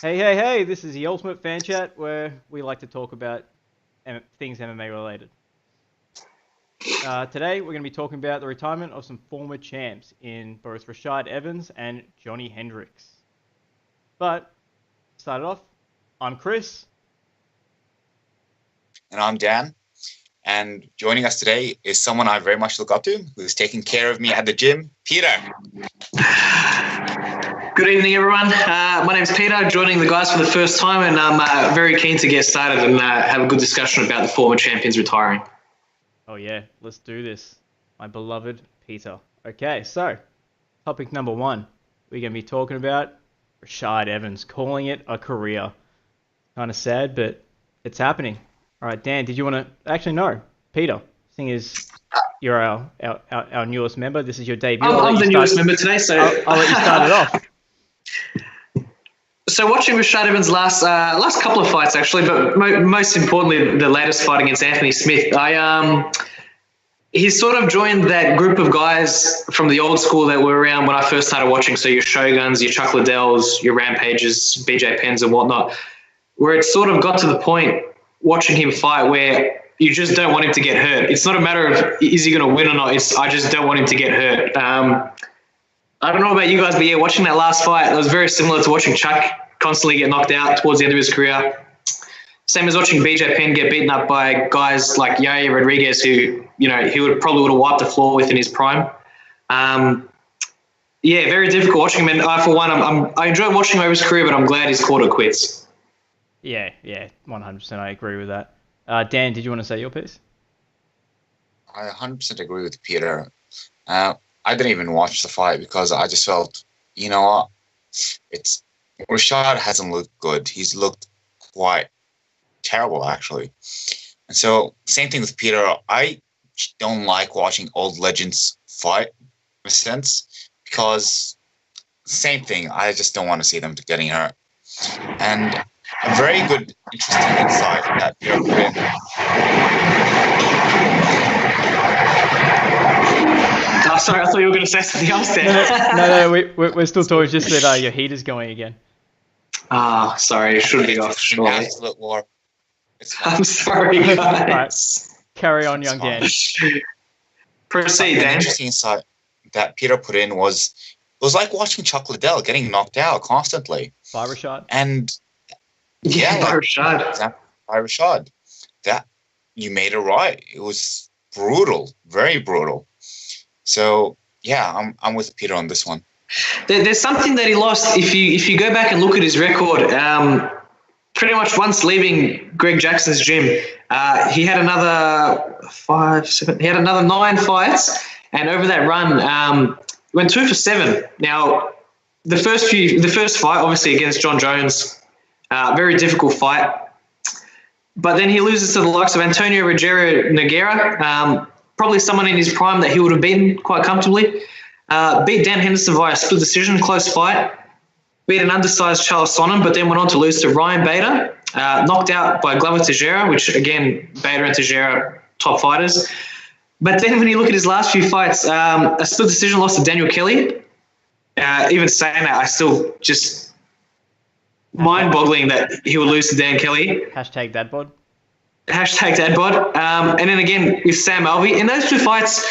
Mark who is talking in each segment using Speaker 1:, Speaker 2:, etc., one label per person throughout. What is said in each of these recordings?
Speaker 1: Hey, this is the Ultimate Fan Chat where we like to talk about things MMA related. Today, we're going to be talking about the retirement of some former champs in both Rashad Evans and Johny Hendricks. But, to start it off, I'm Chris.
Speaker 2: And I'm Dan. And joining us today is someone I very much look up to, who's taking care of me at the gym, Peter.
Speaker 3: Good evening, everyone. My name is Peter, joining the guys for the first time, and I'm very keen to get started and have a good discussion about the former champions retiring.
Speaker 1: Oh yeah, let's do this. My beloved Peter. Okay, so, topic number one. We're going to be talking about Rashad Evans, calling it a career. Kind of sad, but it's happening. All right, Dan, did you want to... Actually, no. Peter, seeing as you're our newest member, this is your debut.
Speaker 3: I'm the newest member today, so...
Speaker 1: I'll let you start it off.
Speaker 3: So watching Rashad Evans' last couple of fights, actually, but most importantly, the latest fight against Anthony Smith, he sort of joined that group of guys from the old school that were around when I first started watching. So your Shoguns, your Chuck Liddells, your Rampages, BJ Penns and whatnot, where it sort of got to the point watching him fight where you just don't want him to get hurt. It's not a matter of is he going to win or not. I just don't want him to get hurt. I don't know about you guys, but yeah, watching that last fight, it was very similar to watching Chuck constantly get knocked out towards the end of his career. Same as watching BJ Penn get beaten up by guys like Yair Rodriguez, who, you know, he would have wiped the floor with in his prime. Yeah, very difficult watching him. And for one, I enjoy watching him over his career, but I'm glad he's called it quits.
Speaker 1: Yeah, 100%. I agree with that. Dan, did you want to say your piece?
Speaker 2: I 100% agree with Peter. I didn't even watch the fight because I just felt, you know what, Rashad hasn't looked good. He's looked quite terrible, actually. And so, same thing with Peter. I don't like watching old legends fight, in a sense, because same thing. I just don't want to see them getting hurt. And a very good, interesting insight that Peter put in.
Speaker 3: Oh, sorry, I thought you were going to say something else there.
Speaker 1: No, we're still talking. Just that your heater's going again.
Speaker 3: Ah, sorry, it should be off. Surely.
Speaker 2: War.
Speaker 3: I'm sorry, guys.
Speaker 1: Right. Carry on, young Dan.
Speaker 3: Proceed, Dan.
Speaker 2: An interesting insight that Peter put in was it was like watching Chuck Liddell getting knocked out constantly.
Speaker 1: By Rashad.
Speaker 2: And
Speaker 3: by Rashad.
Speaker 2: By Rashad. That you made it right. It was brutal, very brutal. So yeah, I'm with Peter on this one.
Speaker 3: There's something that he lost. If you go back and look at his record, pretty much once leaving Greg Jackson's gym, he had another 9 fights, and over that run, went 2 for 7. Now, the first fight, obviously against John Jones, very difficult fight, but then he loses to the likes of Antonio Rogério Nogueira, probably someone in his prime that he would have beaten quite comfortably. Beat Dan Henderson via split decision, close fight. Beat an undersized Charles Sonnen, but then went on to lose to Ryan Bader. Knocked out by Glover Teixeira, which, again, Bader and Teixeira, top fighters. But then when you look at his last few fights, a split decision loss to Daniel Kelly. Even saying that, I still just mind-boggling that he would lose to Dan Kelly.
Speaker 1: Hashtag dadbod.
Speaker 3: Hashtag dadbod. And then again with Sam Alvey. In those two fights...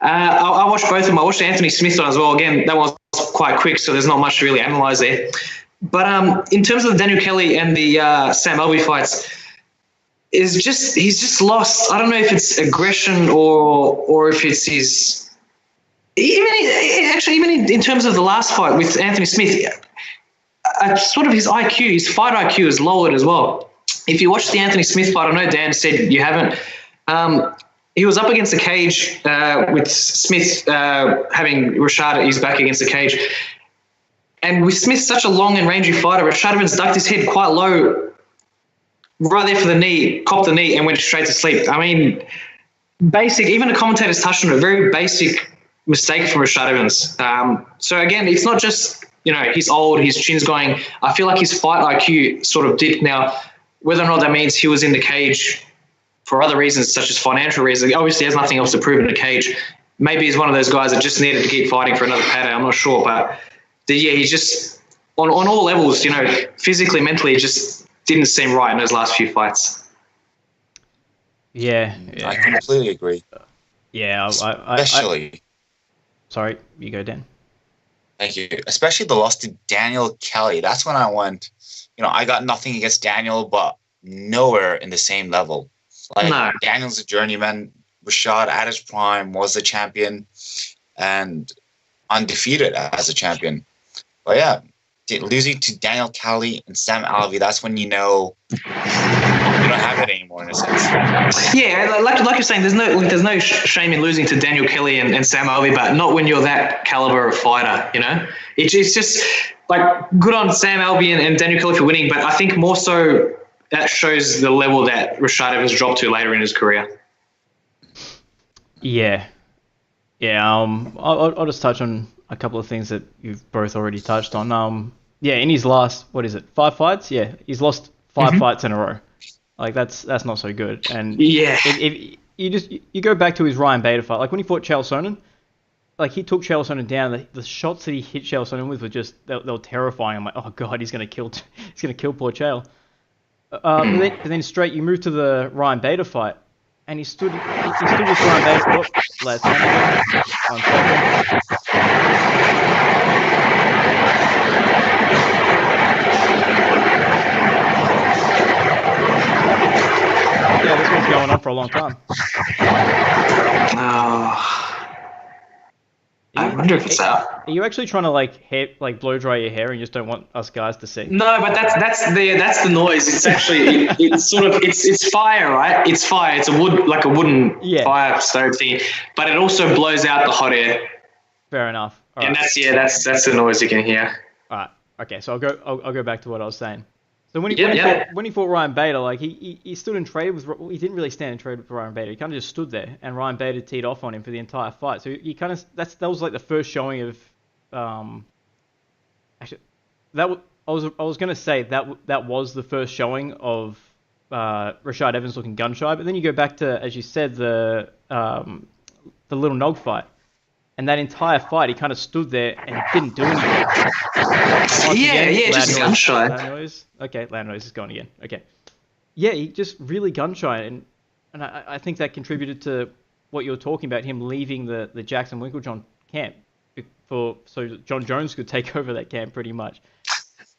Speaker 3: I watched both of them. I watched the Anthony Smith one as well. Again, that was quite quick, so there's not much to really analyse there. But in terms of the Daniel Kelly and the Sam Alvey fights, he's just lost. I don't know if it's aggression or if it's his. Even in terms of the last fight with Anthony Smith, sort of his IQ, his fight IQ is lowered as well. If you watch the Anthony Smith fight, I know Dan said you haven't. He was up against the cage with Smith having Rashad at his back against the cage. And with Smith such a long and rangy fighter, Rashad Evans ducked his head quite low right there for the knee, copped the knee and went straight to sleep. I mean, basic, even the commentators touched on it, very basic mistake from Rashad Evans. So again, it's not just, you know, he's old, his chin's going. I feel like his fight IQ sort of dipped. Now, whether or not that means he was in the cage for other reasons, such as financial reasons. Obviously, he has nothing else to prove in the cage. Maybe he's one of those guys that just needed to keep fighting for another payday. I'm not sure. But, yeah, he's just on all levels, physically, mentally, it just didn't seem right in those last few fights.
Speaker 1: Yeah.
Speaker 2: I completely agree.
Speaker 1: Yeah,
Speaker 2: Especially.
Speaker 1: Sorry, you go, Dan.
Speaker 2: Thank you. Especially the loss to Daniel Kelly. That's when I went, I got nothing against Daniel, but nowhere in the same level.
Speaker 3: No.
Speaker 2: Daniel's a journeyman. Rashad at his prime was the champion and undefeated as a champion. But yeah, losing to Daniel Kelly and Sam Alvey, that's when you know you don't have it anymore in a sense.
Speaker 3: Yeah, like you're saying, there's no shame in losing to Daniel Kelly and Sam Alvey, but not when you're that caliber of fighter. It's just like good on Sam Alvey and Daniel Kelly for winning, but I think more so that shows the level that Rashad Evans dropped to later in his career.
Speaker 1: Yeah. I'll just touch on a couple of things that you've both already touched on. In his last 5 fights, he's lost 5 fights in a row. Like that's not so good. And if you go back to his Ryan Bader fight, like when he fought Chael Sonnen, like he took Chael Sonnen down. The shots that he hit Chael Sonnen with were just they were terrifying. I'm like, oh god, he's gonna kill poor Chael. But then straight you move to the Ryan Bader fight, and he stood with Ryan Bader. Oh, let's 1 second. Yeah, this one's going on for a long time.
Speaker 3: I wonder if it's out.
Speaker 1: Are you actually trying to blow dry your hair and you just don't want us guys to see?
Speaker 3: No, but that's the noise. It's actually it's fire, right? It's fire. It's a wooden fire stove thing, but it also blows out the hot air.
Speaker 1: Fair enough. All
Speaker 3: and
Speaker 1: right.
Speaker 3: that's the noise you can hear.
Speaker 1: All right. Okay. So I'll go back to what I was saying. So when he fought Ryan Bader, like he stood and traded with. He didn't really stand and trade with Ryan Bader. He kind of just stood there, and Ryan Bader teed off on him for the entire fight. So he kind of that was like the first showing of. Actually, I was gonna say that was the first showing of Rashad Evans looking gun shy, but then you go back to, as you said, the Little Nog fight. And that entire fight, he kind of stood there and didn't do anything.
Speaker 3: Just gun shy.
Speaker 1: Loud noise. Okay, loud noise is gone again. Okay. Yeah, he just really gun shy, and I think that contributed to what you were talking about, him leaving the Jackson Winklejohn camp so John Jones could take over that camp pretty much.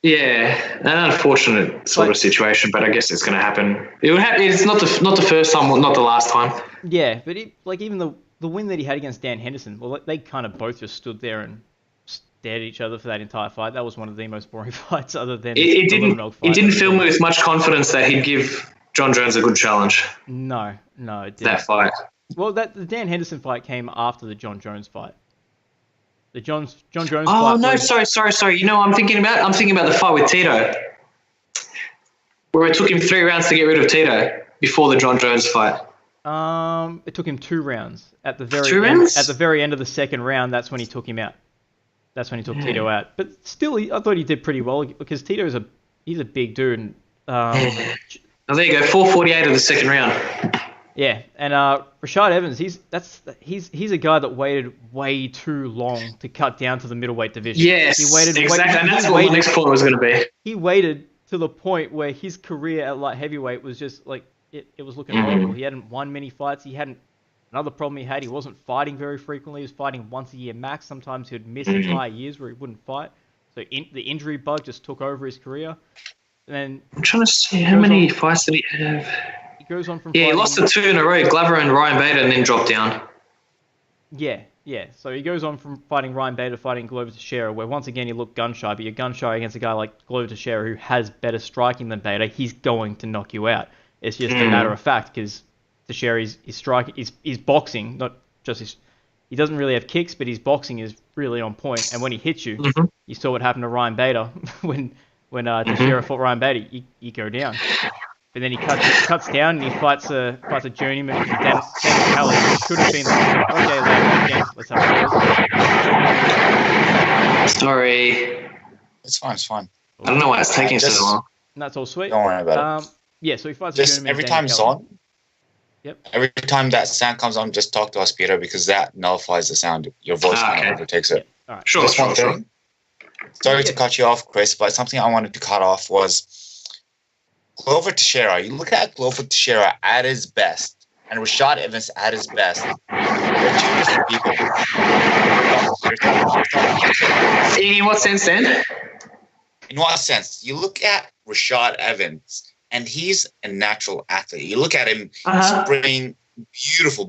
Speaker 1: Yeah,
Speaker 3: an unfortunate sort of situation, but I guess it's going to happen. It's not the first time, not the last time.
Speaker 1: Yeah, but even the win that he had against Dan Henderson, well, they kind of both just stood there and stared at each other for that entire fight. That was one of the most boring fights, other than
Speaker 3: it didn't fill me with much confidence that he'd give John Jones a good challenge.
Speaker 1: No, it didn't.
Speaker 3: That fight.
Speaker 1: Well, the Dan Henderson fight came after the John Jones fight. The John Jones fight.
Speaker 3: Oh no, sorry. I'm thinking about the fight with Tito, where it took him 3 rounds to get rid of Tito before the John Jones fight.
Speaker 1: It took him 2 rounds. At the very end of the second round, that's when he took him out. That's when he took Tito out. But still, I thought he did pretty well because Tito's he's a big dude. And,
Speaker 3: oh, there you go, 4:48 of the second round.
Speaker 1: Yeah, and Rashad Evans, he's a guy that waited way too long to cut down to the middleweight division.
Speaker 3: Yes, exactly, and that's what my next point was going to be.
Speaker 1: He waited to the point where his career at light heavyweight was just like it was looking horrible. He hadn't won many fights. Another problem he wasn't fighting very frequently. He was fighting once a year max. Sometimes he would miss entire years where he wouldn't fight. So the injury bug just took over his career. And then
Speaker 3: I'm trying to see how many fights did he have.
Speaker 1: He goes on from
Speaker 3: he lost the 2 in a row, Glover and Ryan Bader, and then dropped down.
Speaker 1: Yeah. So he goes on from fighting Ryan Bader, fighting Glover Teixeira, where once again he looked gun shy, but you're gun shy against a guy like Glover Teixeira who has better striking than Bader. He's going to knock you out. It's just a matter of fact because Teixeira is striking, is boxing, not just he doesn't really have kicks, but his boxing is really on point. And when he hits you, you saw what happened to Ryan Bader when Teixeira fought Ryan Bader. You go down. But then he cuts down and he fights a journeyman from Dan Kelly. It could have been okay. Let's have a
Speaker 3: Sorry.
Speaker 2: It's fine.
Speaker 3: I don't know why it's taking so long.
Speaker 1: And that's all sweet.
Speaker 2: Don't worry about it.
Speaker 1: Yeah, so he fights
Speaker 2: just
Speaker 1: a journeyman.
Speaker 2: Every time it's on.
Speaker 1: Yep.
Speaker 2: Every time that sound comes on, just talk to us, Peter, because that nullifies the sound. Your voice kind of overtakes it.
Speaker 1: All right.
Speaker 3: Sure.
Speaker 2: Sorry to cut you off, Chris, but something I wanted to cut off was Glover Teixeira. You look at Glover Teixeira at his best and Rashad Evans at his best. They're two different people.
Speaker 3: In what sense, Dan?
Speaker 2: In what sense? You look at Rashad Evans, and he's a natural athlete. You look at him spraying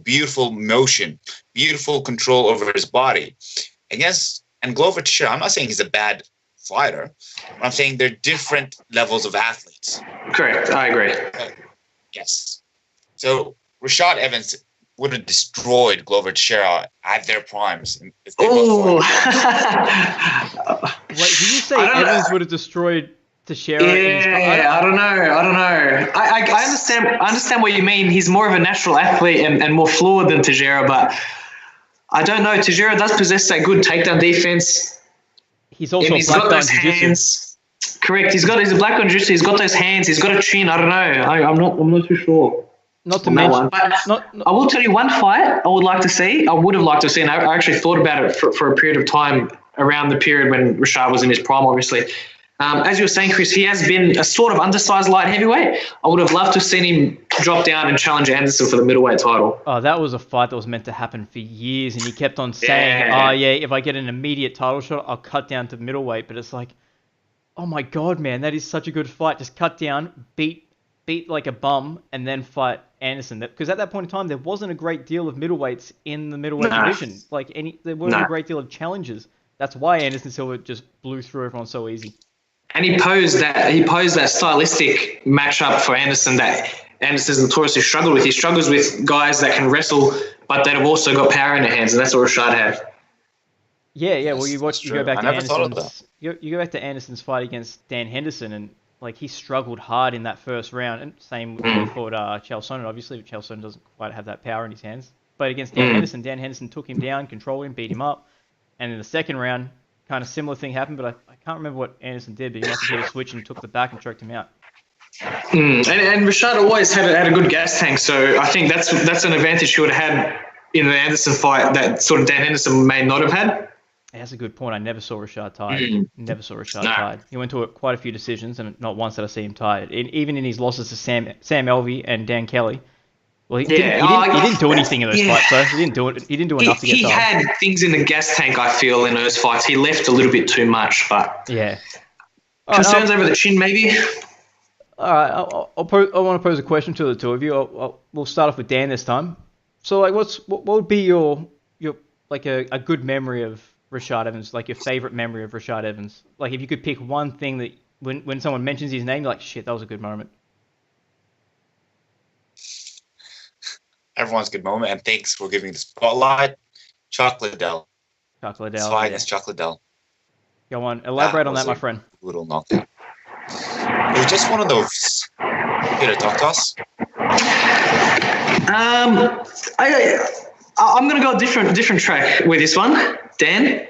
Speaker 2: beautiful motion, beautiful control over his body. And Glover Teixeira, I'm not saying he's a bad fighter, but I'm saying they're different levels of athletes.
Speaker 3: Correct. I agree.
Speaker 2: Yes. So Rashad Evans would have destroyed Glover Teixeira at their primes. If they both fought.
Speaker 1: Wait, did you say Evans would have destroyed Teixeira?
Speaker 3: Yeah, I don't know. I understand what you mean. He's more of a natural athlete and more fluid than Teixeira, but I don't know. Teixeira does possess that good takedown defense.
Speaker 1: He's also a black belt jiu-jitsu.
Speaker 3: Correct. He's a black belt jiu-jitsu. He's got those hands. He's got a chin. I don't know. I'm not too sure.
Speaker 1: Not to mention,
Speaker 3: I will tell you one fight I would like to see. I would have liked to see, and I actually thought about it for a period of time around the period when Rashad was in his prime, obviously. As you were saying, Chris, he has been a sort of undersized light heavyweight. I would have loved to have seen him drop down and challenge Anderson for the middleweight title.
Speaker 1: Oh, that was a fight that was meant to happen for years, and he kept on saying, if I get an immediate title shot, I'll cut down to middleweight. But it's like, oh my God, man, that is such a good fight. Just cut down, beat like a bum, and then fight Anderson. Because at that point in time, there wasn't a great deal of middleweights in the middleweight division. There weren't a great deal of challenges. That's why Anderson Silva just blew through everyone so easy.
Speaker 3: And he posed that stylistic matchup for Anderson that Anderson's notoriously struggled with. He struggles with guys that can wrestle, but that have also got power in their hands, and that's what Rashad had.
Speaker 1: Yeah. Well, you go back to Anderson's fight against Dan Henderson, and he struggled hard in that first round. And same when he fought Chael Sonnen, obviously, but Chael Sonnen doesn't quite have that power in his hands. But against Dan Henderson took him down, controlled him, beat him up, and in the second round, kind of similar thing happened, but I can't remember what Anderson did, but he must have hit a switch and took the back and choked him out.
Speaker 3: And Rashad always had a good gas tank, so I think that's an advantage he would have had in the Anderson fight that sort of Dan Henderson may not have had.
Speaker 1: Yeah, that's a good point. I never saw Rashad tied. Never saw Rashad tied. He went to quite a few decisions, and not once did I see him tied. Even in his losses to Sam Alvey and Dan Kelly. Well, he didn't do anything in those fights, though. He didn't do enough to get tied. He had
Speaker 3: things in the gas tank, I feel, in those fights. He left a little bit too much, but
Speaker 1: yeah.
Speaker 3: Concerns over the chin, maybe.
Speaker 1: All right, I want to pose a question to the two of you. We'll start off with Dan this time. So, what would be your a good memory of Rashad Evans, your favorite memory of Rashad Evans? If you could pick one thing that when someone mentions his name, you're like, shit, that was a good moment.
Speaker 2: Everyone's good moment, and thanks for giving the spotlight. Chuck Liddell. Against Chuck Liddell.
Speaker 1: Go on, elaborate on that, my friend.
Speaker 2: Little knockout. It was just one of those. Peter, talk to us.
Speaker 3: I'm going to go a different track with this one, Dan.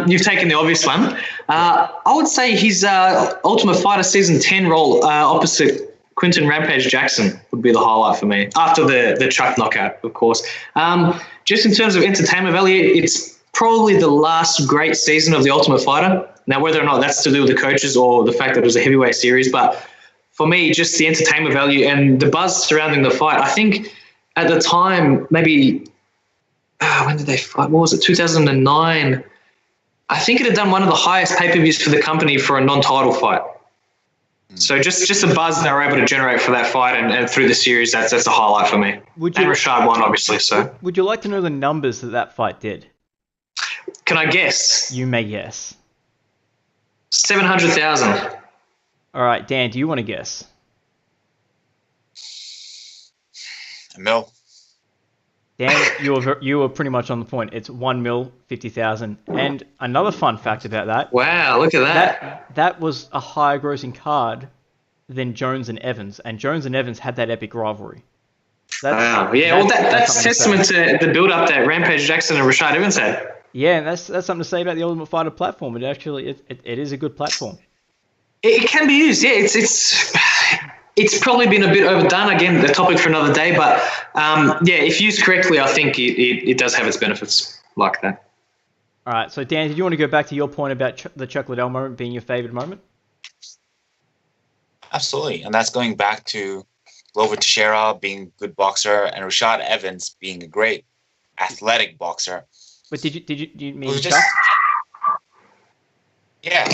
Speaker 3: You've taken the obvious one. I would say his Ultimate Fighter Season 10 role opposite Quinton Rampage Jackson would be the highlight for me, after the Chuck knockout, of course. Just in terms of entertainment value, it's probably the last great season of The Ultimate Fighter. Now, whether or not that's to do with the coaches or the fact that it was a heavyweight series, but for me, just the entertainment value and the buzz surrounding the fight. I think at the time, maybe, when did they fight? What was it, 2009? I think it had done one of the highest pay-per-views for the company for a non-title fight. So just the buzz they were able to generate for that fight and through the series, that's a highlight for me. And Rashad won, obviously. So
Speaker 1: would you like to know the numbers that fight did?
Speaker 3: Can I guess?
Speaker 1: You may guess.
Speaker 3: 700,000.
Speaker 1: All right, Dan, do you want to guess?
Speaker 2: $1 million.
Speaker 1: Dan, you were pretty much on the point. It's $1,050,000. And another fun fact about that.
Speaker 3: Wow, look at that.
Speaker 1: That was a higher grossing card than Jones and Evans, and Jones and Evans had that epic rivalry.
Speaker 3: Wow. Yeah, well, that's testament to the build-up that Rampage Jackson and Rashad Evans had.
Speaker 1: Yeah, and that's something to say about the Ultimate Fighter platform. It actually it is a good platform.
Speaker 3: It can be used. Yeah, it's probably been a bit overdone. Again, the topic for another day. But if used correctly, I think it does have its benefits like that.
Speaker 1: All right. So Dan, did you want to go back to your point about the Chuck Liddell moment being your favorite moment?
Speaker 2: Absolutely, and that's going back to Glover Teixeira being a good boxer and Rashad Evans being a great athletic boxer.
Speaker 1: But did you
Speaker 2: It
Speaker 1: mean
Speaker 2: was
Speaker 1: Chuck?
Speaker 2: just yeah.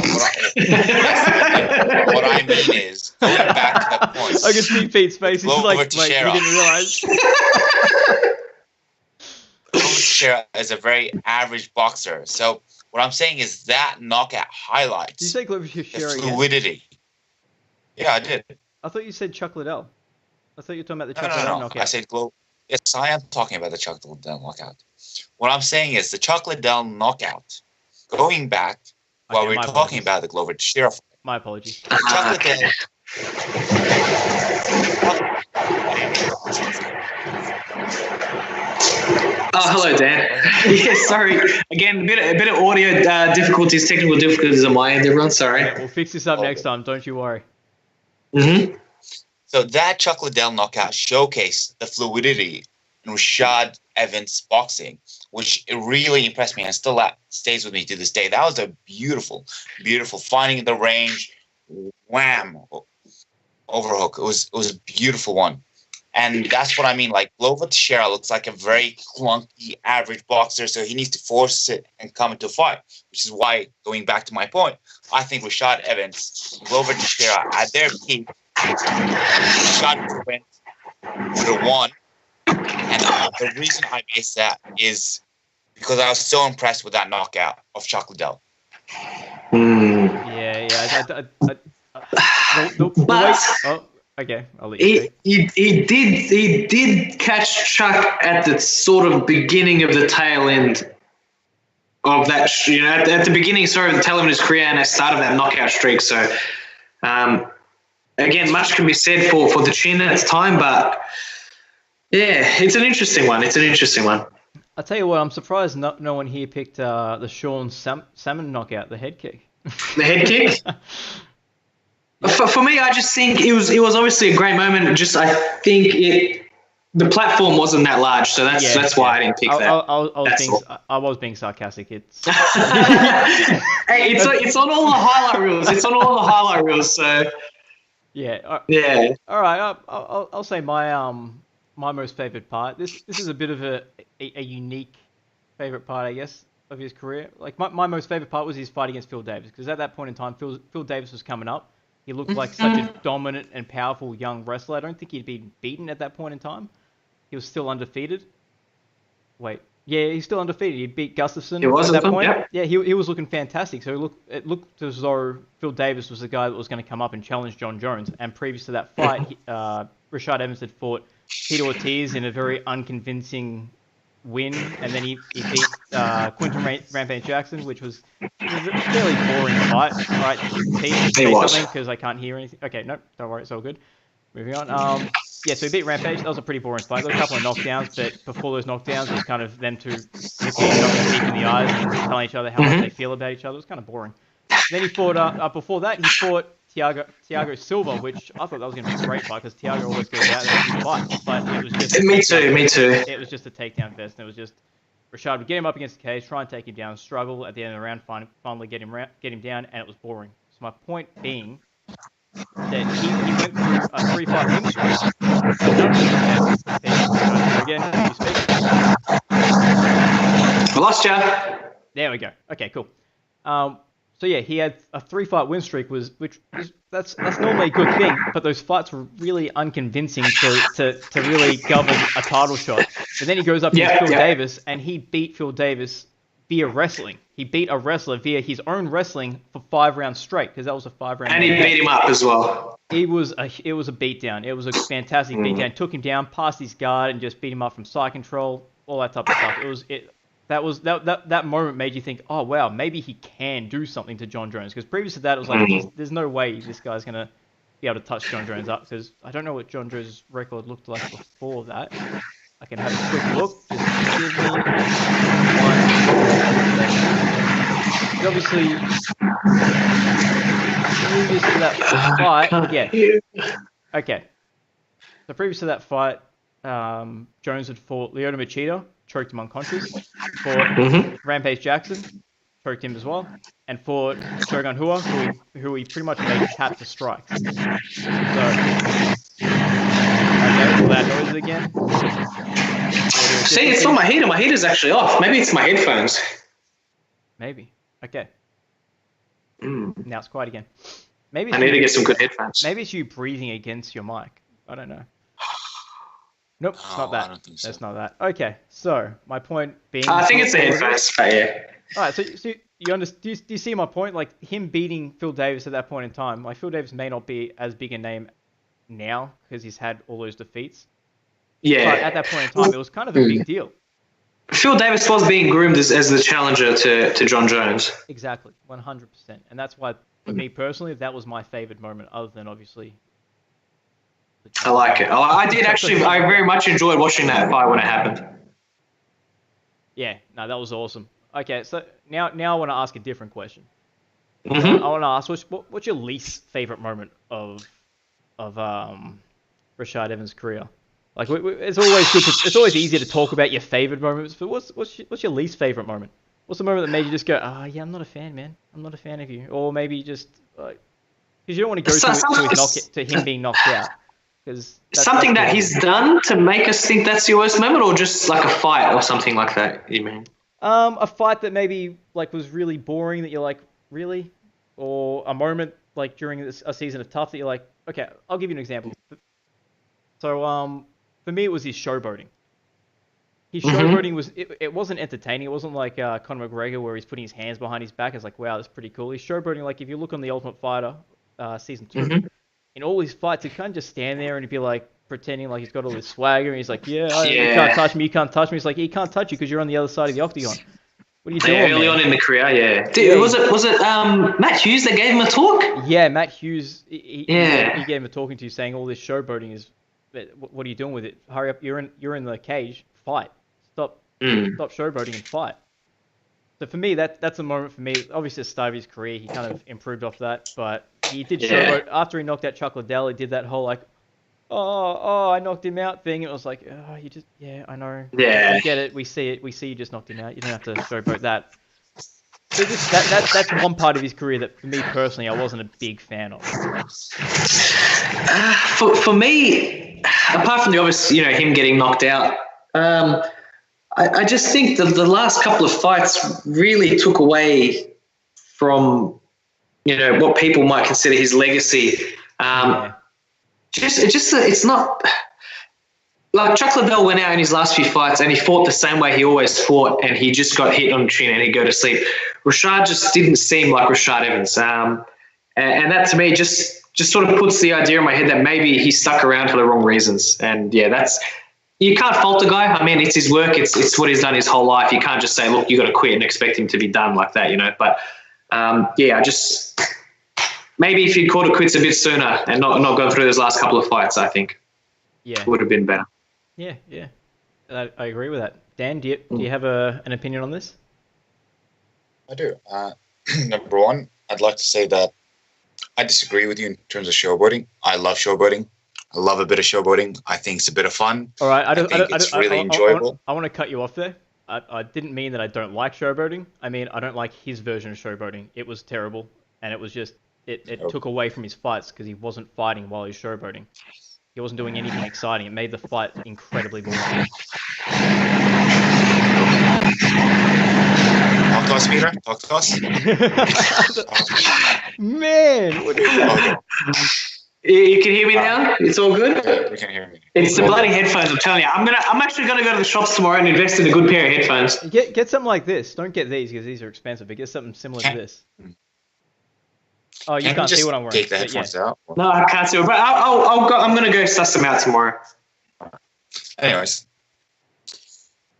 Speaker 2: What I mean is going back to that point.
Speaker 1: I can see Pete's face. He's
Speaker 2: Glover
Speaker 1: like, wait, you
Speaker 2: Teixeira.
Speaker 1: didn't realize.
Speaker 2: Glover Teixeira is a very average boxer. So what I'm saying is that knockout
Speaker 1: Did you
Speaker 2: highlights
Speaker 1: say Glover
Speaker 2: the
Speaker 1: Teixeira again?
Speaker 2: fluidity. Yeah, I did.
Speaker 1: I thought you said Chuck Liddell. I thought you were talking about the Chuck
Speaker 2: No.
Speaker 1: Liddell knockout.
Speaker 2: I said Glover. Yes, I am talking about the Chuck Liddell knockout. What I'm saying is the Chuck Liddell knockout. Going back while
Speaker 1: Okay,
Speaker 2: we're
Speaker 1: my
Speaker 2: talking
Speaker 1: apologies.
Speaker 2: about the Glover Teixeira fight,
Speaker 1: My apologies.
Speaker 2: the Chuck Liddell.
Speaker 3: Oh, hello, Dan. Yeah, sorry. Again, a bit of audio difficulties, technical difficulties on my end, everyone. Sorry.
Speaker 1: Yeah, we'll fix this up next time. Don't you worry.
Speaker 3: Mm-hmm.
Speaker 2: So that Chuck Liddell knockout showcased the fluidity in Rashad Evans' boxing, which it really impressed me and still that stays with me to this day. That was a beautiful, beautiful finding the range, wham, overhook. It was a beautiful one. And that's what I mean. Like, Glover Teixeira looks like a very clunky, average boxer, so he needs to force it and come into a fight, which is why, going back to my point, I think Rashad Evans, Glover Teixeira, at their peak, Rashad Evans would have won. And the reason I base that is because I was so impressed with that knockout of Chuck Liddell.
Speaker 1: Yeah. The way, oh, okay. I'll let you speak.
Speaker 3: He did catch Chuck at the sort of beginning of the tail end of that, at the beginning, of the tail end of his career and at the start of that knockout streak. So, again, much can be said for the chin at its time, but yeah, it's an interesting one.
Speaker 1: I'll tell you what, I'm surprised no one here picked the Sean Salmon knockout, the head kick.
Speaker 3: The head kick? For me, I just think it was obviously a great moment. Just I think the platform wasn't that large, so that's why I didn't pick that.
Speaker 1: I was being sarcastic. It's
Speaker 3: hey, it's on all the highlight reels. It's on all the highlight reels. So
Speaker 1: yeah.
Speaker 3: Yeah.
Speaker 1: All right. I'll say my most favorite part. This is a bit of a unique favorite part, I guess, of his career. Like my most favorite part was his fight against Phil Davis, because at that point in time, Phil Davis was coming up. He looked like such a dominant and powerful young wrestler. I don't think he'd been beaten at that point in time. He was still undefeated. Wait. Yeah, he's still undefeated. He beat Gustafsson at that point. Yep. Yeah, he was looking fantastic. So it looked as though Phil Davis was the guy that was going to come up and challenge John Jones. And previous to that fight, Rashad Evans had fought Peter Ortiz in a very unconvincing win, and then he beat Quinton Rampage Jackson, which was a fairly boring fight. All right, Pete, say something because I can't hear anything. Okay, no, don't worry, it's all good. Moving on. Yeah, so he beat Rampage. That was a pretty boring fight. There were a couple of knockdowns, but before those knockdowns, it was kind of them two looking each other deep in the eyes and telling each other how much they feel about each other. It was kind of boring. Then he fought, before that, he fought Thiago Silva, which I thought that was going to be a great fight, because Thiago always goes out there and fights, but it was just...
Speaker 3: Me too.
Speaker 1: It was just a takedown fest, and it was just... Rashad would get him up against the cage, try and take him down, struggle at the end of the round, finally get him down, and it was boring. So my point being that he went through a 3-fight win streak. Again, you speak.
Speaker 3: I lost ya.
Speaker 1: There we go. Okay, cool. So yeah, he had a 3-fight win streak, that's normally a good thing, but those fights were really unconvincing to really govern a title shot. But then he goes up against Phil Davis, and he beat Phil Davis via wrestling. He beat a wrestler via his own wrestling for 5 rounds straight, because that was a 5-round.
Speaker 3: And he beat him up as well.
Speaker 1: It was a beatdown. It was a fantastic beatdown. Took him down, passed his guard, and just beat him up from side control, all that type of stuff. That moment made you think, oh wow, maybe he can do something to John Jones, because previous to that it was like, there's no way this guy's gonna be able to touch John Jones up, because I don't know what John Jones' record looked like before that. I can have a quick look. Just give me one second. Obviously, previous to that fight, okay. So previous to that fight, Jones had fought Lyoto Machida, choked him unconscious. Fought Rampage Jackson, choked him as well. And fought Shogun Hua, who he pretty much made tap to strikes. So, okay, loud noises again.
Speaker 3: See, it's not my heater. My heater's actually off. Maybe it's my headphones.
Speaker 1: Maybe. Okay. Now it's quiet again. Maybe
Speaker 3: I need to get some good headphones.
Speaker 1: Maybe it's you breathing against your mic. I don't know. Nope, it's not that.
Speaker 2: I don't think so.
Speaker 1: That's not that. Okay, so my point being...
Speaker 3: I think it's the headphones, but yeah.
Speaker 1: Alright, so you understand? Do you see my point? Like, him beating Phil Davis at that point in time, like, Phil Davis may not be as big a name now because he's had all those defeats.
Speaker 3: Yeah.
Speaker 1: But at that point in time, it was kind of a big deal.
Speaker 3: Phil Davis was being groomed as the challenger to John Jones.
Speaker 1: Exactly, 100%. And that's why, for me personally, that was my favorite moment, other than obviously...
Speaker 3: I like it. I did actually. I very much enjoyed watching that fight when it happened.
Speaker 1: Yeah, no, that was awesome. Okay, so now I want to ask a different question.
Speaker 3: Mm-hmm.
Speaker 1: I want to ask, what's your least favorite moment of Rashad Evans' career? Like, it's always good. It's always easier to talk about your favorite moments, but what's your least favorite moment? What's the moment that made you just go, yeah, I'm not a fan, man. I'm not a fan of you, or maybe just like, because you don't want to go to him being knocked out.
Speaker 3: Something that he's done to make us think that's your worst moment, or just like a fight or something like that, you mean?
Speaker 1: A fight that maybe like was really boring that you're like, really? Or a moment like during a season of Tough that you're like, okay, I'll give you an example. So for me it was his showboating. His showboating it wasn't entertaining. It wasn't like Conor McGregor where he's putting his hands behind his back. It's like, wow, that's pretty cool. His showboating, like if you look on The Ultimate Fighter season 2, in all his fights, he can't just stand there and he'd be like pretending like he's got all this swagger and he's like, you can't touch me, you can't touch me. He's like, he can't touch you because you're on the other side of the octagon. What are you doing?
Speaker 3: Early on in the career, yeah. Dude, was it Matt Hughes that gave him a talk?
Speaker 1: Yeah, Matt Hughes. He gave him a talking to, saying all this showboating is. What are you doing with it? Hurry up! You're in the cage. Fight. Stop showboating and fight. So for me, that's a moment for me. Obviously, at the start of his career, he kind of improved off that, but he did showboat after he knocked out Chuck Liddell. He did that whole like, I knocked him out thing. It was like, I know.
Speaker 3: Yeah.
Speaker 1: I get it. We see it. We see you just knocked him out. You don't have to showboat that. So that's one part of his career that, for me personally, I wasn't a big fan of.
Speaker 3: For me, apart from the obvious, him getting knocked out, I just think the last couple of fights really took away from, what people might consider his legacy. It's not like Chuck Liddell went out in his last few fights and he fought the same way he always fought, and he just got hit on the chin and he'd go to sleep. Rashad just didn't seem like Rashad Evans. And that to me just sort of puts the idea in my head that maybe he stuck around for the wrong reasons. And you can't fault the guy. I mean, it's his work. It's what he's done his whole life. You can't just say, look, you got to quit and expect him to be done like that, But maybe if he'd called it quits a bit sooner and not gone through those last couple of fights, I think it would have been better.
Speaker 1: Yeah. I agree with that. Dan, do you have an opinion on this?
Speaker 2: I do. Number one, I'd like to say that I disagree with you in terms of showboating. I love showboating. I love a bit of showboating. I think it's a bit of fun.
Speaker 1: All right,
Speaker 2: it's really enjoyable.
Speaker 1: I want to cut you off there. I didn't mean that I don't like showboating. I mean, I don't like his version of showboating. It was terrible, and it was just it took away from his fights because he wasn't fighting while he was showboating. He wasn't doing anything exciting. It made the fight incredibly boring.
Speaker 2: Talk to us, Peter. Talk to us.
Speaker 1: Man, what is that?
Speaker 3: You can hear me now? It's all good?
Speaker 2: Yeah, we can hear me.
Speaker 3: It's the bloody headphones, I'm telling you. I'm actually going to go to the shops tomorrow and invest in a good pair of headphones.
Speaker 1: Get something like this. Don't get these because these are expensive, but get something similar to this. Oh, you can't see what I'm wearing.
Speaker 2: Take the headphones out.
Speaker 3: No, I can't see it, but I'm going to go suss them out tomorrow.
Speaker 2: Anyways.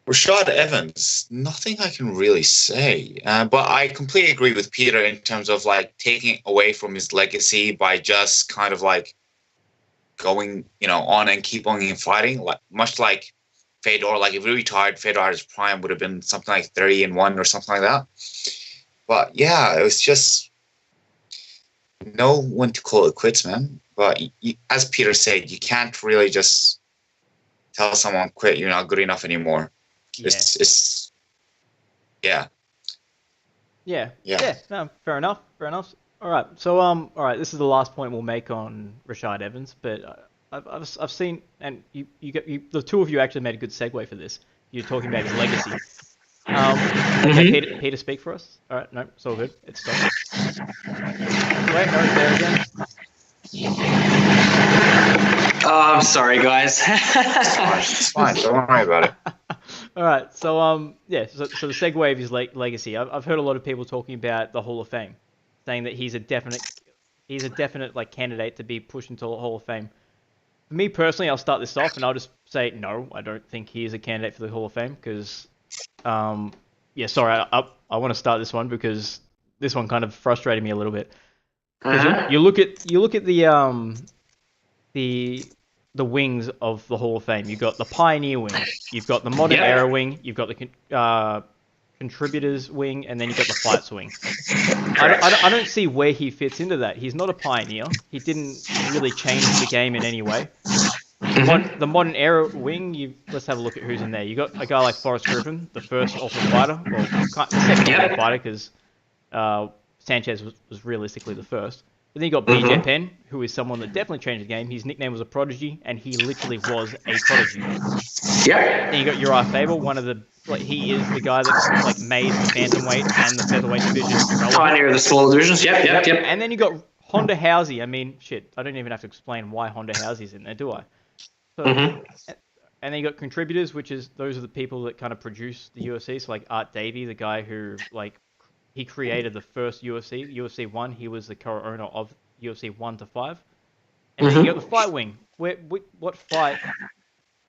Speaker 2: Rashad Evans, nothing I can really say. But I completely agree with Peter in terms of like taking away from his legacy by just kind of like going, on and keep on fighting. Like much like Fedor, like if he retired, Fedor's prime would have been something like 30-1 or something like that. But yeah, it was just know when to call it quits, man. But as Peter said, you can't really just tell someone quit, you're not good enough anymore. It's yeah.
Speaker 1: Yeah.
Speaker 2: Yeah.
Speaker 1: Yeah. No, fair enough. Fair enough. All right. So all right. This is the last point we'll make on Rashad Evans, but I've seen, and the two of you actually made a good segue for this. You're talking about his legacy. Okay, Peter, speak for us. All right. No, it's all good. It's done. Wait, no, it's there again.
Speaker 3: Oh, I'm sorry, guys.
Speaker 2: It's fine. Don't worry about it.
Speaker 1: All right. So yeah. So the segue of his legacy. I've heard a lot of people talking about the Hall of Fame, saying that he's a definite like candidate to be pushed into the Hall of Fame. For me personally, I'll start this off and I'll just say no. I don't think he is a candidate for the Hall of Fame because, yeah. Sorry, I want to start this one because this one kind of frustrated me a little bit. You look at the wings of the Hall of Fame. You've got the Pioneer wing, you've got the Modern Era wing, you've got the Contributors wing, and then you've got the Fights wing. I don't see where he fits into that. He's not a pioneer. He didn't really change the game in any way. The Modern Era wing, let's have a look at who's in there. You got a guy like Forrest Griffin, the first Ultimate Fighter, well, the second Ultimate Fighter, because Sanchez was realistically the first. But then you got BJ Penn, who is someone that definitely changed the game. His nickname was a Prodigy, and he literally was a prodigy.
Speaker 3: Yeah.
Speaker 1: Then you got Uriah Faber, he is the guy that like made the bantamweight and the featherweight division relevant.
Speaker 3: Pioneer of the smaller divisions. Yep.
Speaker 1: And then you got Honda Housey. I mean, shit, I don't even have to explain why Honda Housey's in there, do I? So, and then you got Contributors, those are the people that kind of produce the UFC. So like Art Davey, the guy who he created the first UFC 1. He was the co-owner of UFC 1 to 5. And then you got the Fight wing. What fight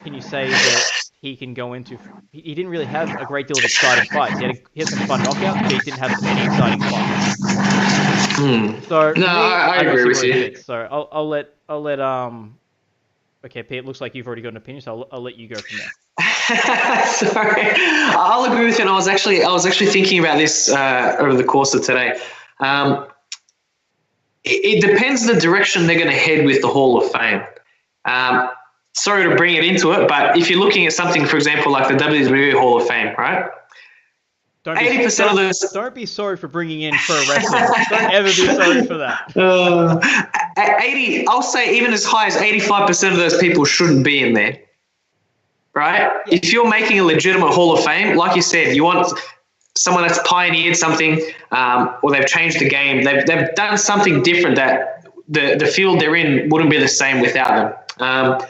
Speaker 1: can you say that he can go into? He didn't really have a great deal of exciting fights. He had some fun knockouts, but he didn't have any exciting fights. So
Speaker 3: no, I agree with you.
Speaker 1: So I'll let okay, Pete, it looks like you've already got an opinion, so I'll let you go from there.
Speaker 3: Sorry, I'll agree with you. And I was actually thinking about this over the course of today. It depends the direction they're going to head with the Hall of Fame. Sorry to bring it into it, but if you're looking at something, for example, like the WWE Hall of Fame, right? 80% of those.
Speaker 1: Don't be sorry for bringing in pro wrestling. Don't ever be sorry for that.
Speaker 3: I'll say even as high as 85% of those people shouldn't be in there. Right? If you're making a legitimate Hall of Fame, like you said, you want someone that's pioneered something, or they've changed the game. They've done something different that the field they're in wouldn't be the same without them.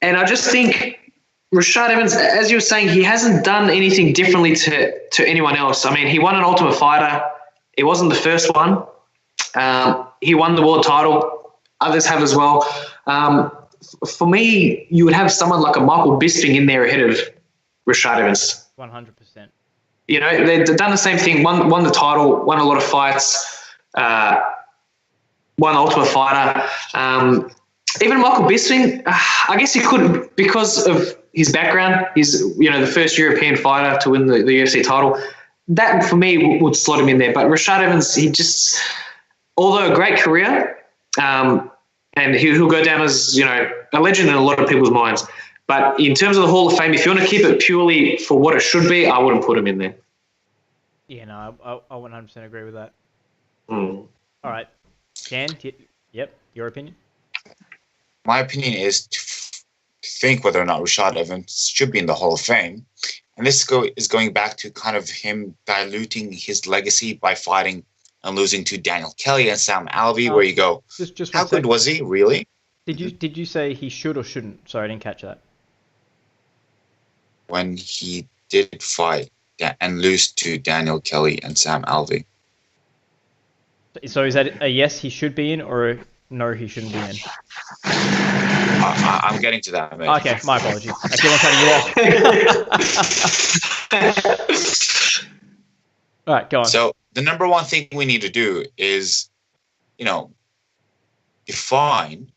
Speaker 3: And I just think Rashad Evans, as you were saying, he hasn't done anything differently to anyone else. I mean, he won an Ultimate Fighter. It wasn't the first one. He won the world title. Others have as well. For me, you would have someone like a Michael Bisping in there ahead of Rashad Evans.
Speaker 1: 100%.
Speaker 3: You know, they've done the same thing. Won the title, won a lot of fights, won Ultimate Fighter. Even Michael Bisping, I guess he could because of his background. He's the first European fighter to win the UFC title. That for me would slot him in there. But Rashad Evans, he just, although a great career. And he'll go down as, a legend in a lot of people's minds. But in terms of the Hall of Fame, if you want to keep it purely for what it should be, I wouldn't put him in there.
Speaker 1: Yeah, no, I 100% agree with that.
Speaker 3: All
Speaker 1: right. Dan, yep, your opinion?
Speaker 2: My opinion is to think whether or not Rashad Evans should be in the Hall of Fame. And this is going back to kind of him diluting his legacy by fighting and losing to Daniel Kelly and Sam Alvey, where you go,
Speaker 1: just
Speaker 2: how good was he, really?
Speaker 1: Did you say he should or shouldn't? Sorry, I didn't catch that.
Speaker 2: When he did fight and lose to Daniel Kelly and Sam Alvey.
Speaker 1: So is that a yes, he should be in, or a no, he shouldn't be in?
Speaker 2: I'm getting to that, mate.
Speaker 1: Okay, my apologies. I keep on cutting you off. All right, go on.
Speaker 2: So the number one thing we need to do is, define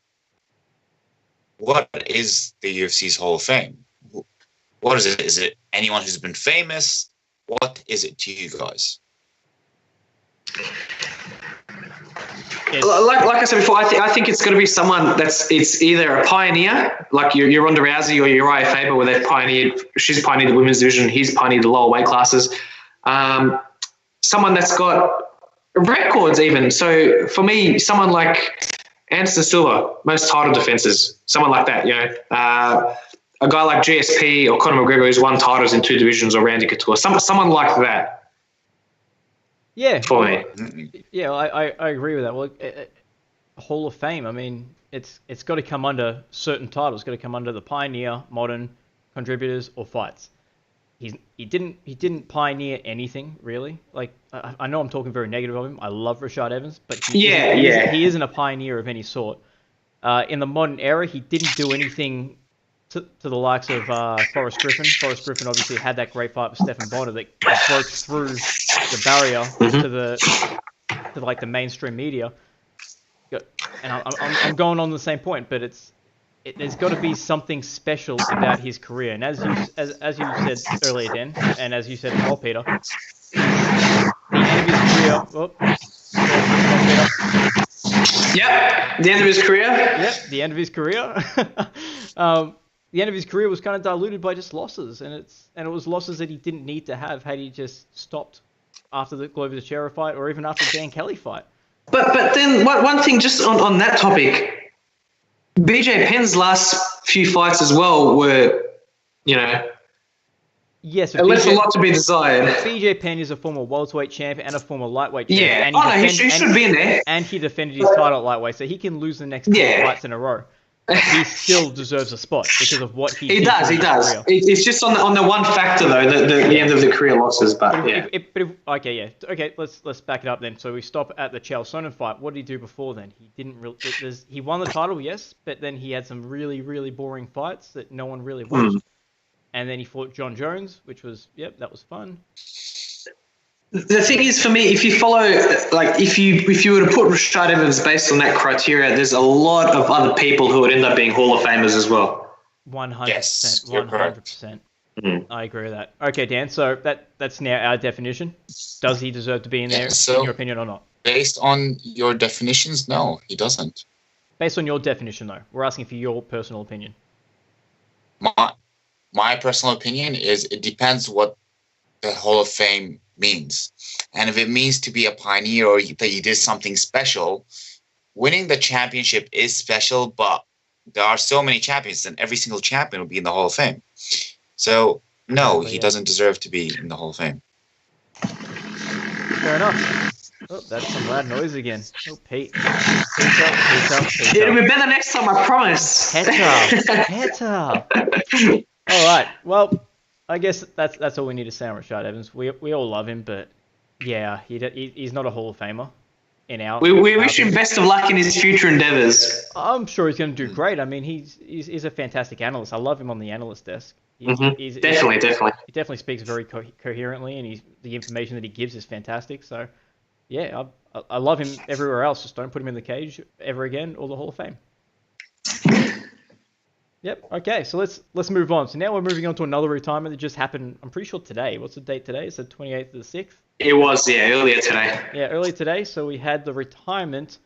Speaker 2: what is the UFC's Hall of Fame. What is it? Is it anyone who's been famous? What is it to you guys?
Speaker 3: like I said before, I think it's going to be someone it's either a pioneer, like your Ronda Rousey or Uriah Faber, where she's pioneered the women's division, he's pioneered the lower weight classes. Someone that's got records even. So for me, someone like Anderson Silva, most title defenses, someone like that, a guy like GSP or Conor McGregor who's won titles in 2 divisions, or Randy Couture, someone like that.
Speaker 1: Yeah.
Speaker 3: For me.
Speaker 1: Yeah, I agree with that. Well, Hall of Fame, I mean, it's got to come under certain titles. It's got to come under the pioneer, modern, contributors, or fights. He didn't pioneer anything really. Like I know I'm talking very negative of him. I love Rashad Evans, but he isn't a pioneer of any sort. In the modern era, he didn't do anything to the likes of Forrest Griffin. Forrest Griffin obviously had that great fight with Stephen Bonner that broke through the barrier to like the mainstream media. And I'm going on the same point, but there's got to be something special about his career. And as you said earlier, Dan, and as you said as well, Peter, the end of his career.
Speaker 3: Yep, the end of his career.
Speaker 1: Yep, the end of his career. The end of his career was kind of diluted by just losses, and it was losses that he didn't need to have had he just stopped after the Glover Teixeira fight, or even after the Dan Kelly fight.
Speaker 3: But then one thing just on that topic, BJ Penn's last few fights as well were,
Speaker 1: yes,
Speaker 3: it left a lot to be desired.
Speaker 1: BJ Penn is a former welterweight champion and a former lightweight champion.
Speaker 3: Yeah, and he should be in there.
Speaker 1: And he defended his title at lightweight, so he can lose the next 2 fights in a row. He still deserves a spot because of what he did.
Speaker 3: He does. It's just on the one factor though, the end of the career losses. But okay, let's back it up then. So we stop at the Chael Sonnen fight. What did he do before then? He didn't really. He won the title, yes, but then he had some really, really boring fights that no one really watched. And then he fought John Jones, which was that was fun. The thing is, for me, if you follow, like, if you were to put Rashad Evans based on that criteria, there's a lot of other people who would end up being Hall of Famers as well.
Speaker 1: 100%.
Speaker 2: Yes,
Speaker 1: 100%. I agree with that. Okay, Dan. So that's now our definition. Does he deserve to be in there, in your opinion, or not?
Speaker 2: Based on your definitions, no, he doesn't.
Speaker 1: Based on your definition, though, we're asking for your personal opinion.
Speaker 2: My personal opinion is it depends what the Hall of Fame means. And if it means to be a pioneer or that you did something special, winning the championship is special, but there are so many champions and every single champion will be in the Hall of Fame. So, no, he doesn't deserve to be in the Hall of Fame.
Speaker 1: Fair enough. Oh, that's some loud noise again. Oh, Pete. Peter.
Speaker 3: It'll be better next time, I promise.
Speaker 1: Peter. All right. Well, I guess that's all we need to say on Rashad Evans. We all love him, but yeah, he's not a Hall of Famer. We
Speaker 3: wish him best of luck in his future endeavors.
Speaker 1: I'm sure he's going to do great. I mean, he's a fantastic analyst. I love him on the analyst desk.
Speaker 3: Definitely.
Speaker 1: He definitely speaks very coherently, and the information that he gives is fantastic. So, yeah, I love him everywhere else. Just don't put him in the cage ever again or the Hall of Fame. Yep. Okay. So let's move on. So now we're moving on to another retirement that just happened. I'm pretty sure today. What's the date today? It's the 28th of the 6th.
Speaker 3: It was, earlier today.
Speaker 1: Yeah, earlier today. So we had the retirement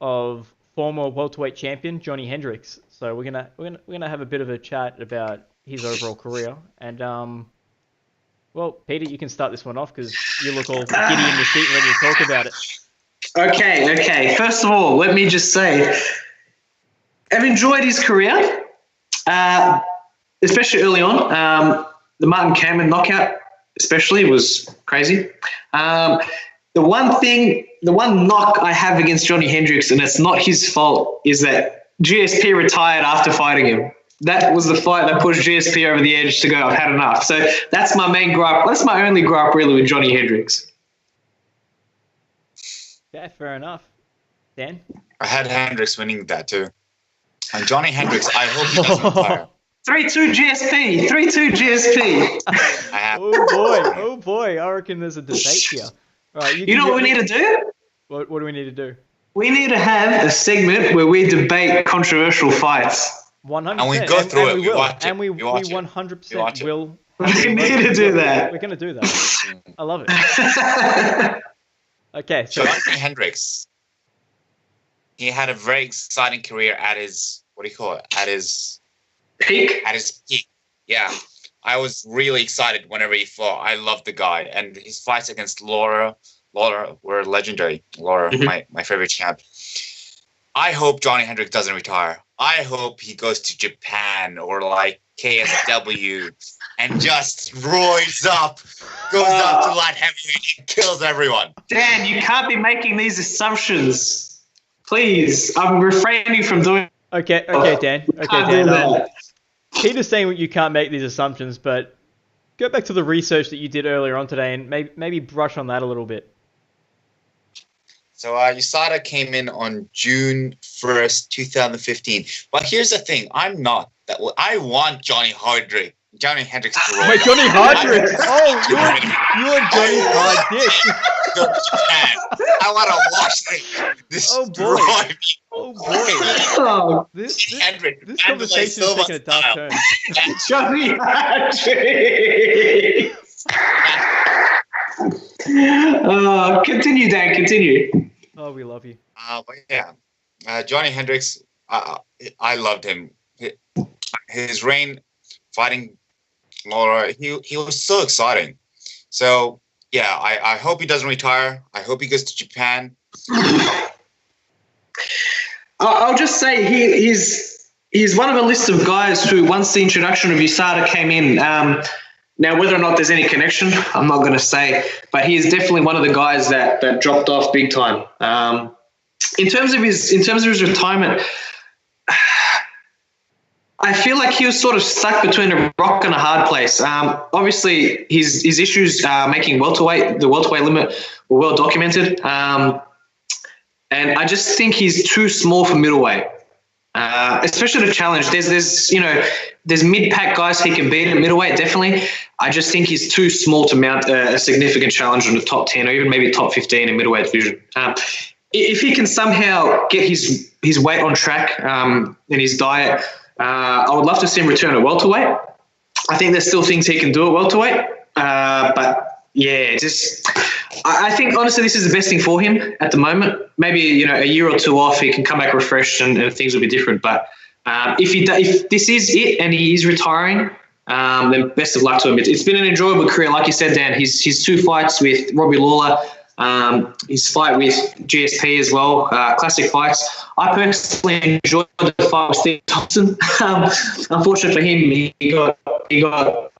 Speaker 1: of former welterweight champion Johny Hendricks. So we're gonna have a bit of a chat about his overall career. And well, Peter, you can start this one off because you look all giddy in your seat ready to talk about it.
Speaker 3: Okay. First of all, let me just say, I've enjoyed his career. Especially early on, the Martin Cameron knockout especially was crazy. The one knock I have against Johny Hendricks, and it's not his fault, is that GSP retired after fighting him. That was the fight that pushed GSP over the edge to go, I've had enough. So that's my main gripe. That's my only gripe really with Johny Hendricks.
Speaker 1: Yeah, fair enough. Dan?
Speaker 2: I had Hendricks winning that too. And Johny Hendricks, I hope he doesn't retire.
Speaker 3: 3-2 GSP. 3-2 GSP.
Speaker 1: Oh boy. I reckon there's a debate here. All right,
Speaker 3: you know what we need to do?
Speaker 1: What do we need to do?
Speaker 3: We need to have a segment where we debate controversial fights.
Speaker 1: 100%.
Speaker 2: And we go through it.
Speaker 1: We will.
Speaker 2: Watch it.
Speaker 1: And we 100% will.
Speaker 3: We need to do that.
Speaker 1: We're going to do that. I love it. Okay. So
Speaker 2: Johny Hendricks. he had a very exciting career at his, what do you call it? At his
Speaker 3: Peak.
Speaker 2: Yeah. I was really excited whenever he fought. I loved the guy. And his fights against Laura were legendary. Laura, my favorite champ. I hope Johny Hendricks doesn't retire. I hope he goes to Japan or like KSW and just roars up, goes up to light heavyweight and kills everyone.
Speaker 3: Dan, you can't be making these assumptions. Please, I'm refraining from doing.
Speaker 1: Okay, Dan. Peter's saying you can't make these assumptions, but go back to the research that you did earlier on today and maybe brush on that a little bit.
Speaker 2: So USADA came in on June 1st, 2015. But here's the thing. I'm not that. I want Johny Hendricks to roll.
Speaker 1: Wait, Johny Hendricks! Oh, you and Johnny Hard Dick.
Speaker 2: I want to watch this.
Speaker 1: Oh boy! Oh boy! This conversation is taking a dark turn.
Speaker 3: Johny Hendricks. Continue, Dan. Continue.
Speaker 1: Oh, we love you.
Speaker 2: But yeah, Johny Hendricks. I loved him. His reign fighting Laura. He was so exciting. So yeah, I hope he doesn't retire. I hope he goes to Japan.
Speaker 3: I'll just say he's one of a list of guys who, once the introduction of USADA came in, now whether or not there's any connection, I'm not going to say, but he is definitely one of the guys that dropped off big time. In terms of his retirement, I feel like he was sort of stuck between a rock and a hard place. Obviously, his issues making the welterweight limit were well documented. And I just think he's too small for middleweight, especially to challenge. There's mid-pack guys he can beat at middleweight, definitely. I just think he's too small to mount a significant challenge in the top 10 or even maybe top 15 in middleweight division. If he can somehow get his weight on track and his diet, I would love to see him return at welterweight. I think there's still things he can do at welterweight, but yeah, I think honestly this is the best thing for him at the moment. Maybe a year or two off, he can come back refreshed and things will be different. But if this is it and he is retiring, then best of luck to him. It's been an enjoyable career, like you said, Dan. His 2 fights with Robbie Lawler, his fight with GSP as well, classic fights. I personally enjoyed the fight with Stephen Thompson. Unfortunately for him, he got a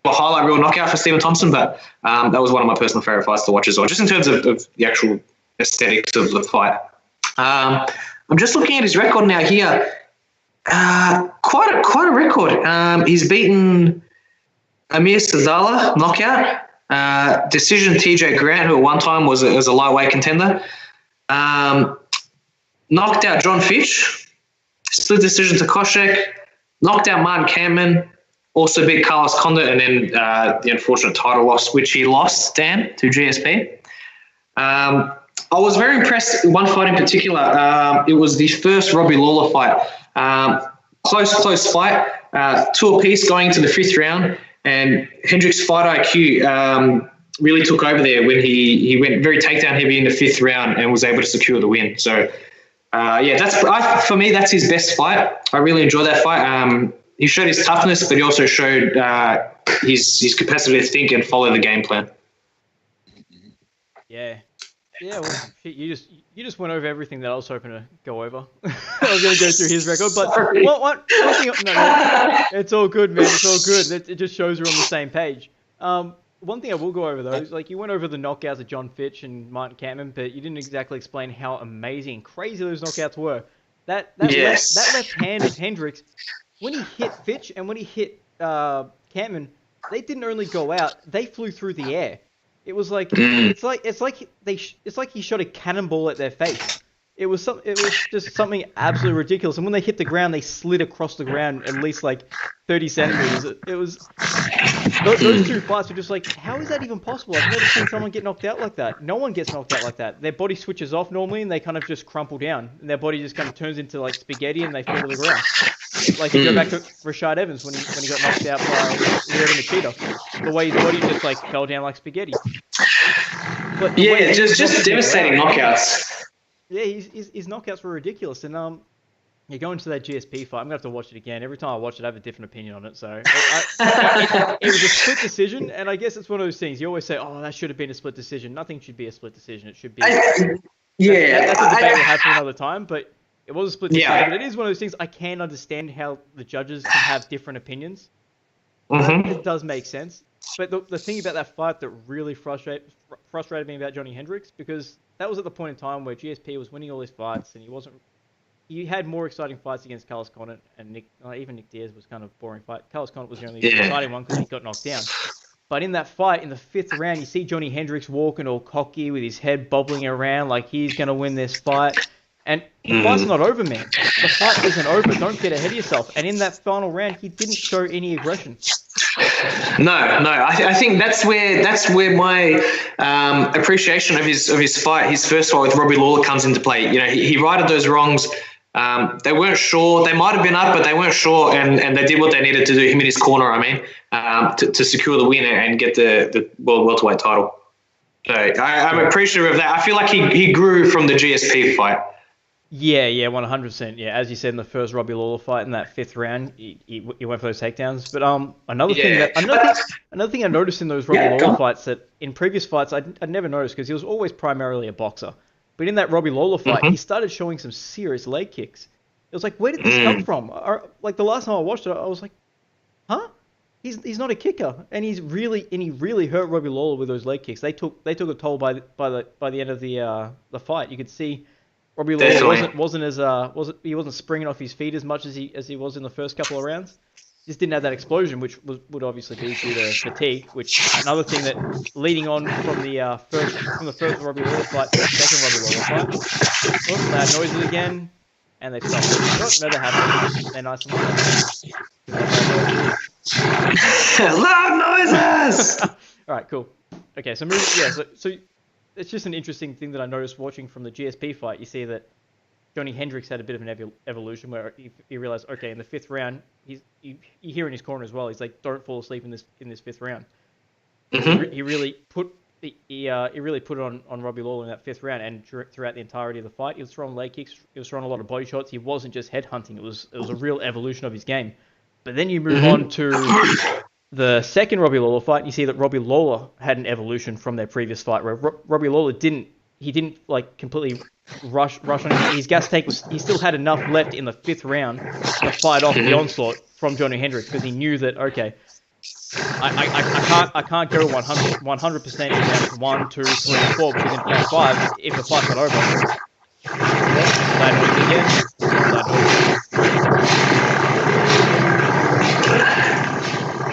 Speaker 3: highlight reel knockout for Stephen Thompson, but that was one of my personal favourite fights to watch as well, just in terms of the actual aesthetics of the fight. I'm just looking at his record now here. Quite a record. He's beaten Amir Sadala, knockout. Decision TJ Grant, who at one time was a lightweight contender. Knocked out John Fitch. Split decision to Koshek. Knocked out Martin Kampman. Also beat Carlos Condit, and then the unfortunate title loss, which he lost, Dan, to GSP. I was very impressed with one fight in particular. It was the first Robbie Lawler fight. Close fight. 2 apiece going into the 5th round. And Hendricks' fight IQ really took over there when he went very takedown heavy in the 5th round and was able to secure the win. So, for me, that's his best fight. I really enjoyed that fight. He showed his toughness, but he also showed his capacity to think and follow the game plan.
Speaker 1: Yeah. Well, shit, you just went over everything that I was hoping to go over. I was going to go through his record, but one thing, no, it's all good, man. It's all good. It just shows we're on the same page. One thing I will go over though is you went over the knockouts of John Fitch and Martin Kampman, but you didn't exactly explain how amazing and crazy those knockouts were. That left hand of Hendricks, when he hit Fitch and when he hit Kampman, they didn't only go out; they flew through the air. It was it's like he shot a cannonball at their face. It was just something absolutely ridiculous. And when they hit the ground, they slid across the ground at least 30 centimeters. It was those 2 fights were just how is that even possible? I've never seen someone get knocked out like that. No one gets knocked out like that. Their body switches off normally, and they kind of just crumple down, and their body just kind of turns into spaghetti, and they fall to the ground. You go back to Rashad Evans when he got knocked out by Lyoto Machida. The way his body just fell down like spaghetti.
Speaker 3: But just devastating knockouts.
Speaker 1: Yeah, his knockouts were ridiculous. And you go into that GSP fight. I'm gonna have to watch it again. Every time I watch it, I have a different opinion on it. So it was a split decision, and I guess it's one of those things. You always say, "Oh, that should have been a split decision." Nothing should be a split decision. It should be. That's a debate we'll have for another time. But it was a split decision.
Speaker 3: Yeah.
Speaker 1: But it is one of those things. I can understand how the judges can have different opinions.
Speaker 3: Mhm.
Speaker 1: It does make sense. But the thing about that fight that really frustrated me about Johny Hendricks, because that was at the point in time where GSP was winning all his fights and he wasn't. He had more exciting fights against Carlos Condit and Nick. Even Nick Diaz was kind of a boring fight. Carlos Condit was the only exciting one because he got knocked down. But in that fight, in the 5th round, you see Johny Hendricks walking all cocky with his head bobbling around like he's going to win this fight. And the fight's not over, man. The fight isn't over. Don't get ahead of yourself. And in that final round, he didn't show any aggression.
Speaker 3: No. I think that's where my appreciation of his fight, his first fight with Robbie Lawler, comes into play. You know, he righted those wrongs. They weren't sure. They might have been up, but they weren't sure, and they did what they needed to do. Him in his corner, to secure the win and get the world welterweight title. So I'm appreciative of that. I feel like he grew from the GSP fight.
Speaker 1: Yeah, 100%. Yeah, as you said in the first Robbie Lawler fight in that 5th round, he went for those takedowns. But another thing I noticed in those Robbie Lawler fights that in previous fights I'd never noticed because he was always primarily a boxer. But in that Robbie Lawler fight, he started showing some serious leg kicks. It was like, where did this come from? Like the last time I watched it, I was like, huh? He's not a kicker, and he really hurt Robbie Lawler with those leg kicks. They took a toll by the end of the fight. You could see Robbie Lawler wasn't springing off his feet as much as he was in the first couple of rounds. Just didn't have that explosion, which would obviously be due to fatigue. Which another thing that leading on from the first Robbie Lawler fight to the second Robbie Lawler fight. Oops, loud noises again, and they stopped. No, they haven't. They're nice and loud.
Speaker 3: Loud noises.
Speaker 1: All right, cool. Okay, so so it's just an interesting thing that I noticed watching from the GSP fight. You see that Johny Hendricks had a bit of an evolution where he realized, okay, in the 5th round, you hear in his corner as well. He's like, don't fall asleep in this 5th round. Mm-hmm. He really put it on Robbie Lawler in that 5th round, and throughout the entirety of the fight, he was throwing leg kicks. He was throwing a lot of body shots. He wasn't just headhunting. It was a real evolution of his game. But then you move on to the second Robbie Lawler fight, and you see that Robbie Lawler had an evolution from their previous fight, where Robbie Lawler didn't like completely rush on him. His gas tank he still had enough left in the 5th round to fight off the onslaught from Johny Hendricks because he knew that, okay, I can't go 100% in rounds 1, 2, 3, and 4 because in round 5, if the fight's not over, that noise again.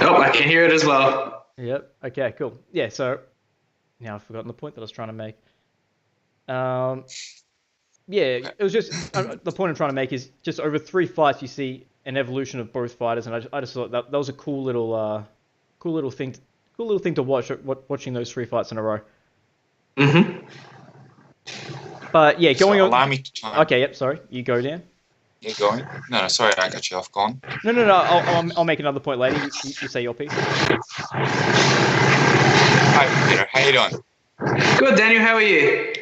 Speaker 3: Oh, I can hear it as well.
Speaker 1: Yep. Okay. Cool. Yeah. So now I've forgotten the point that I was trying to make. Yeah, it was just the point I'm trying to make is just over 3 fights you see an evolution of both fighters, and I just thought that was a cool little thing to watch watching those 3 fights in a row.
Speaker 3: Mhm.
Speaker 1: But yeah, going on.
Speaker 2: Allow me to time.
Speaker 1: Okay, yep. Sorry, you go, Dan.
Speaker 2: You're going? No, sorry, I got you off. Go on.
Speaker 1: No. I'll make another point later. You say your piece.
Speaker 2: Hi, Peter. How you doing?
Speaker 3: Good, Daniel. How are you?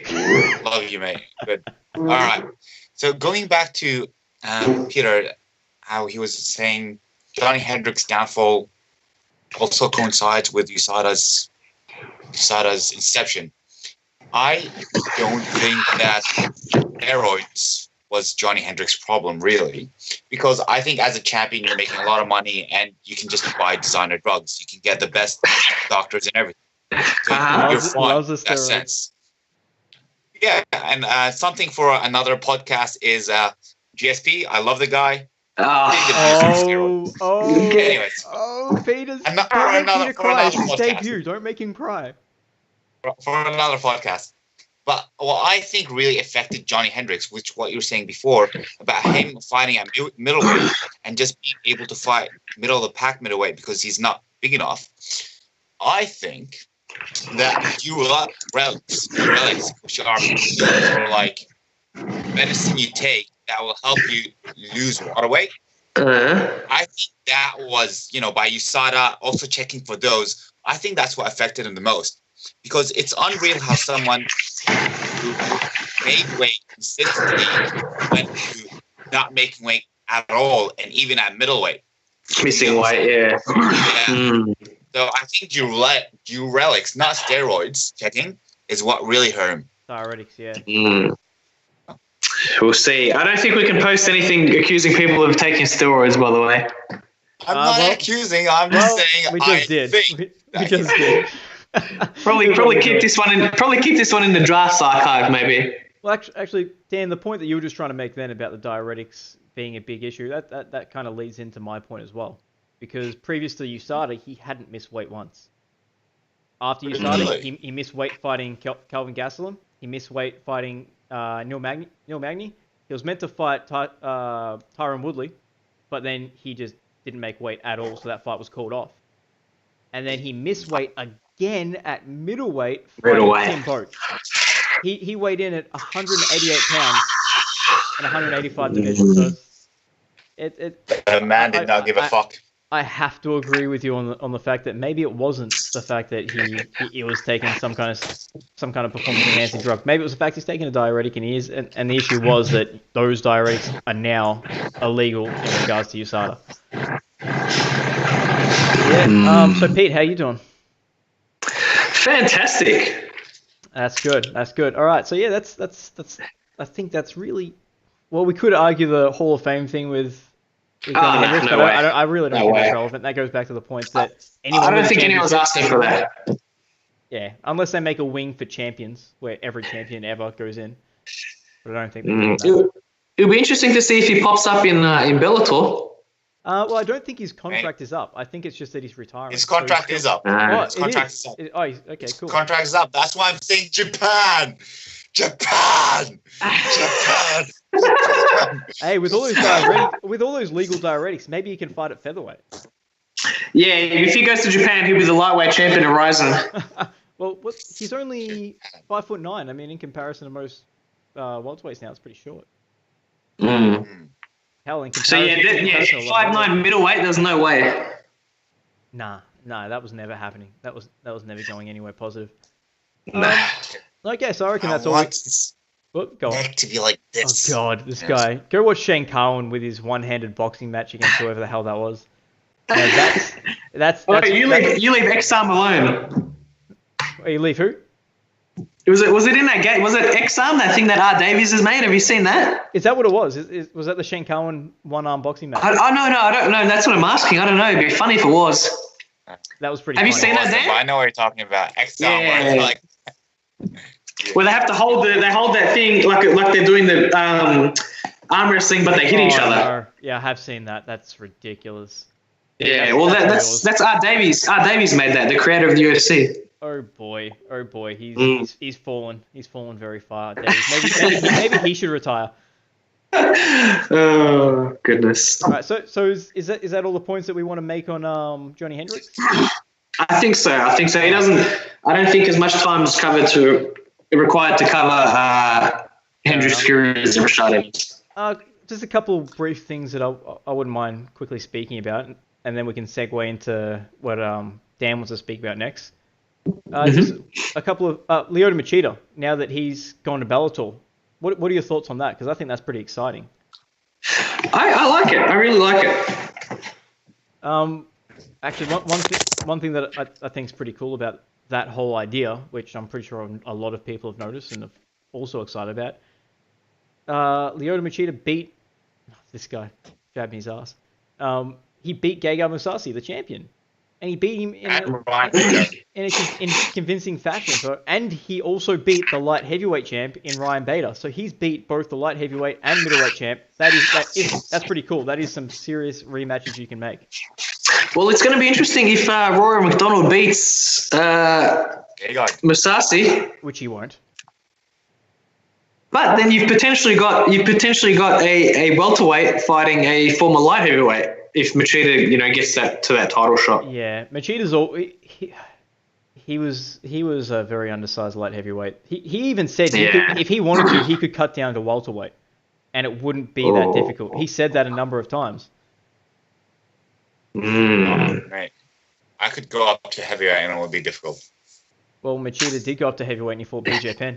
Speaker 2: Love you, mate. Good. All right. So going back to Peter, how he was saying Johny Hendricks' downfall also coincides with USADA's inception. I don't think that steroids was Johny Hendricks' problem, really, because I think as a champion, you're making a lot of money and you can just buy designer drugs. You can get the best doctors and everything. So you're fine in that sense. Yeah, and something for another podcast is GSP. I love the guy. Anyways.
Speaker 1: Peters.
Speaker 2: Don't make
Speaker 1: Peter cry. It's his debut. Don't make him cry.
Speaker 2: For another podcast. But what I think really affected Johny Hendricks, which what you were saying before, about him fighting at middleweight and just being able to fight middle of the pack middleweight because he's not big enough. I think that relics, which are sort of like medicine you take that will help you lose water weight. I think that was, by USADA also checking for those. I think that's what affected him the most. Because it's unreal how someone who made weight consistently went to not making weight at all, and even at middleweight.
Speaker 3: Missing weight, yeah.
Speaker 2: So I think Urelics, not steroids, checking, is what really hurt him.
Speaker 1: Diuretics, yeah.
Speaker 3: We'll see. I don't think we can post anything accusing people of taking steroids, by the way.
Speaker 2: I'm not accusing. I'm just saying.
Speaker 1: We just did. We just did.
Speaker 3: Probably keep this one in. Probably keep this one in the draft archive, maybe.
Speaker 1: Well, actually, Dan, the point that you were just trying to make then about the diuretics being a big issue, that kind of leads into my point as well. Because previous to USADA, he hadn't missed weight once. After USADA, he missed weight fighting Kelvin Gastelum. He missed weight fighting Neil Magny. He was meant to fight Tyron Woodley, but then he just didn't make weight at all, so that fight was called off. And then he missed weight again at middleweight fighting Tim Boat. He weighed in at 188 pounds in 185 division. So
Speaker 2: the man did not give a fuck.
Speaker 1: I have to agree with you on the fact that maybe it wasn't the fact that he was taking some kind of performance enhancing drug. Maybe it was the fact he's taking a diuretic and he is, and the issue was that those diuretics are now illegal in regards to USADA. Yeah. So Pete, how you doing?
Speaker 3: Fantastic.
Speaker 1: That's good. All right. So yeah, that's. I think that's really. Well, we could argue the Hall of Fame thing with Johny Hendricks, but I really don't think that's relevant. That goes back to the point that
Speaker 3: I don't think anyone's asking for that.
Speaker 1: Yeah, unless they make a wing for champions, where every champion ever goes in. But I don't think
Speaker 3: it'll be interesting to see if he pops up in Bellator.
Speaker 1: Well, I don't think his contract is up. I think it's just that he's retiring.
Speaker 2: His contract is up.
Speaker 1: His contract is up. Okay, cool.
Speaker 2: Contract is up. That's why I'm saying Japan.
Speaker 1: Hey, with all those legal diuretics, maybe he can fight at featherweight.
Speaker 3: Yeah, if he goes to Japan, he'll be the lightweight champion in Ryzen.
Speaker 1: Well, he's only 5'9". I mean, in comparison to most welterweights now, it's pretty short. Hell, in comparison,
Speaker 3: 5'9" middleweight. There's no way.
Speaker 1: Nah, that was never happening. That was never going anywhere positive. Okay, so I reckon that's all. Go on.
Speaker 2: To be like this.
Speaker 1: Oh God, this guy. Go watch Shane Cowan with his one-handed boxing match against whoever the hell that was. That's
Speaker 3: you leave Exarm alone.
Speaker 1: You leave who?
Speaker 3: Was it in that game? Was it Exarm, that thing that R. Davies has made? Have you seen that?
Speaker 1: Is that what it was? Was that the Shane Cowan one-arm boxing match?
Speaker 3: No, I don't know. That's what I'm asking. I don't know. It'd be funny if it was.
Speaker 1: That was pretty.
Speaker 3: Have
Speaker 1: funny.
Speaker 3: You seen that, Dan?
Speaker 2: I know what you're talking about. Exarm, like.
Speaker 3: Where they have to hold that thing like they're doing the arm wrestling, but they hit each other.
Speaker 1: No. Yeah, I have seen that. That's ridiculous.
Speaker 3: Yeah, well, that's Art Davies. Art Davies made that, the creator of the UFC.
Speaker 1: Oh boy, he's fallen. He's fallen very far. Davies. Maybe he should retire.
Speaker 3: Oh goodness.
Speaker 1: All right, so is that all the points that we want to make on Johny Hendricks?
Speaker 3: I think so. He doesn't. I don't think as much time is required to cover Hendricks' career as Rashad Evans.
Speaker 1: Just a couple of brief things that I wouldn't mind quickly speaking about, and then we can segue into what Dan wants to speak about next. Just a couple of Lyoto Machida. Now that he's gone to Bellator, what are your thoughts on that? Because I think that's pretty exciting.
Speaker 3: I like it. I really like it.
Speaker 1: Actually, one thing that I think is pretty cool about that whole idea, which I'm pretty sure a lot of people have noticed and are also excited about, Lyoto Machida beat this guy, jabbed his ass. He beat Gegard Mousasi, the champion, and he beat him in a convincing fashion. So, and he also beat the light heavyweight champ in Ryan Bader. So he's beat both the light heavyweight and middleweight champ. That's pretty cool. That is some serious rematches you can make.
Speaker 3: Well, it's going to be interesting if Rory McDonald beats Mousasi,
Speaker 1: which he won't.
Speaker 3: But then you've potentially got a welterweight fighting a former light heavyweight if Machida gets to that title shot.
Speaker 1: Yeah, Machida's he was a very undersized light heavyweight. He even said if he wanted to, he could cut down to welterweight, and it wouldn't be that difficult. He said that a number of times.
Speaker 2: Right. I could go up to heavyweight and it would be difficult.
Speaker 1: Well, Machida did go up to heavyweight and he fought BJ Penn.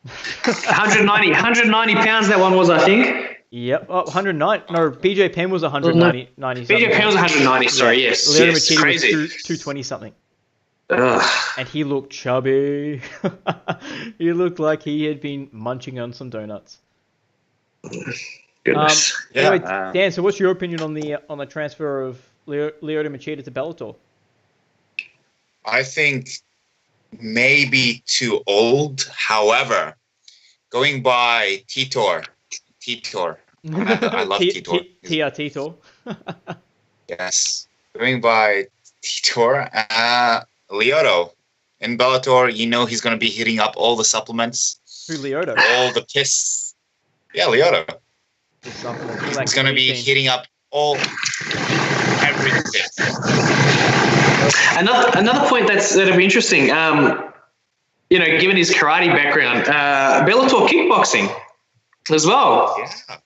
Speaker 3: 190 pounds that one was, I think.
Speaker 1: Yep. Oh, 109. No, BJ Penn was 190.
Speaker 3: BJ Penn was 190, sorry, yes.
Speaker 1: Lyoto
Speaker 3: Yes,
Speaker 1: Machida
Speaker 3: crazy.
Speaker 1: was 220 something.
Speaker 3: Ugh.
Speaker 1: And he looked chubby. He looked like he had been munching on some donuts.
Speaker 3: Goodness.
Speaker 1: Anyway, Dan, so what's your opinion on the transfer of Lyoto Machida to Bellator?
Speaker 2: I think maybe too old. However, going by Titor, I love Titor.
Speaker 1: Titor.
Speaker 2: Yes, going by Titor, Lyoto in Bellator. You know he's going to be hitting up all the supplements.
Speaker 1: Who, Lyoto?
Speaker 2: All the piss. Yeah, Lyoto. He's going to be hitting up everything.
Speaker 3: Another point that'll be interesting. Given his karate background, Bellator kickboxing as well.
Speaker 2: Yeah.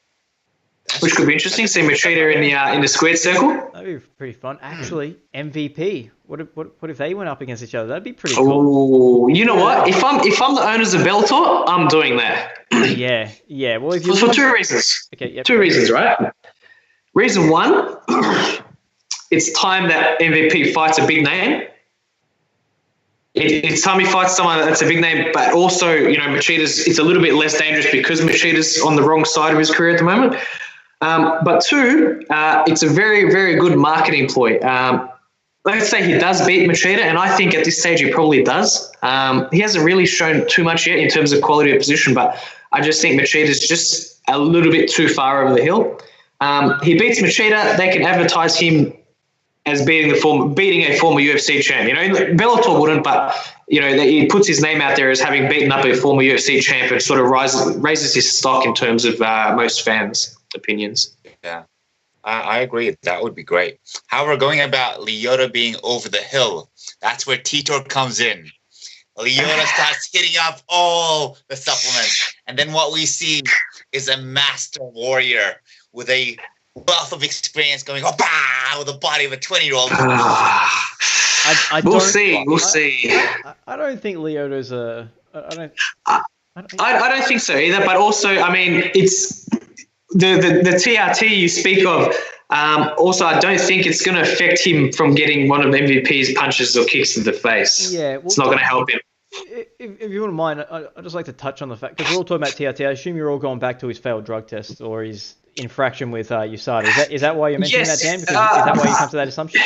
Speaker 3: Which could be interesting. See Machida in the squared circle.
Speaker 1: That'd be pretty fun. Actually, MVP. What if they went up against each other? That'd be pretty cool.
Speaker 3: Oh, you know what? If I'm the owners of Bellator, I'm doing that.
Speaker 1: Yeah. Well, if you
Speaker 3: for two reasons.
Speaker 1: Okay. Yep.
Speaker 3: Two reasons, right? Reason one, it's time that MVP fights a big name. It's time he fights someone that's a big name, but also, it's a little bit less dangerous because Machida's on the wrong side of his career at the moment. But two, it's a very, very good marketing ploy. Let's say he does beat Machida, and I think at this stage he probably does. He hasn't really shown too much yet in terms of quality of position, but I just think Machida's just a little bit too far over the hill. He beats Machida, they can advertise him as beating a former UFC champ. Bellator wouldn't, but he puts his name out there as having beaten up a former UFC champ and sort of raises his stock in terms of most fans' opinions.
Speaker 2: Yeah, I agree. That would be great. However, going about Lyoto being over the hill, that's where Titor comes in. Lyoto starts hitting up all the supplements, and then what we see is a master warrior with a wealth of experience going, with the body of a 20-year-old.
Speaker 3: We'll see.
Speaker 1: I don't think Lyoto's
Speaker 3: I don't think so either. But also, it's the TRT you speak of. Also, I don't think it's going to affect him from getting one of MVP's punches or kicks in the face.
Speaker 1: Yeah,
Speaker 3: it's not going to help him.
Speaker 1: If you wouldn't mind, I'd just like to touch on the fact, because we're all talking about TRT. I assume you're all going back to his failed drug test or his infraction with USADA. Is that why you're mentioning that, Dan? Because is that why you come to that assumption?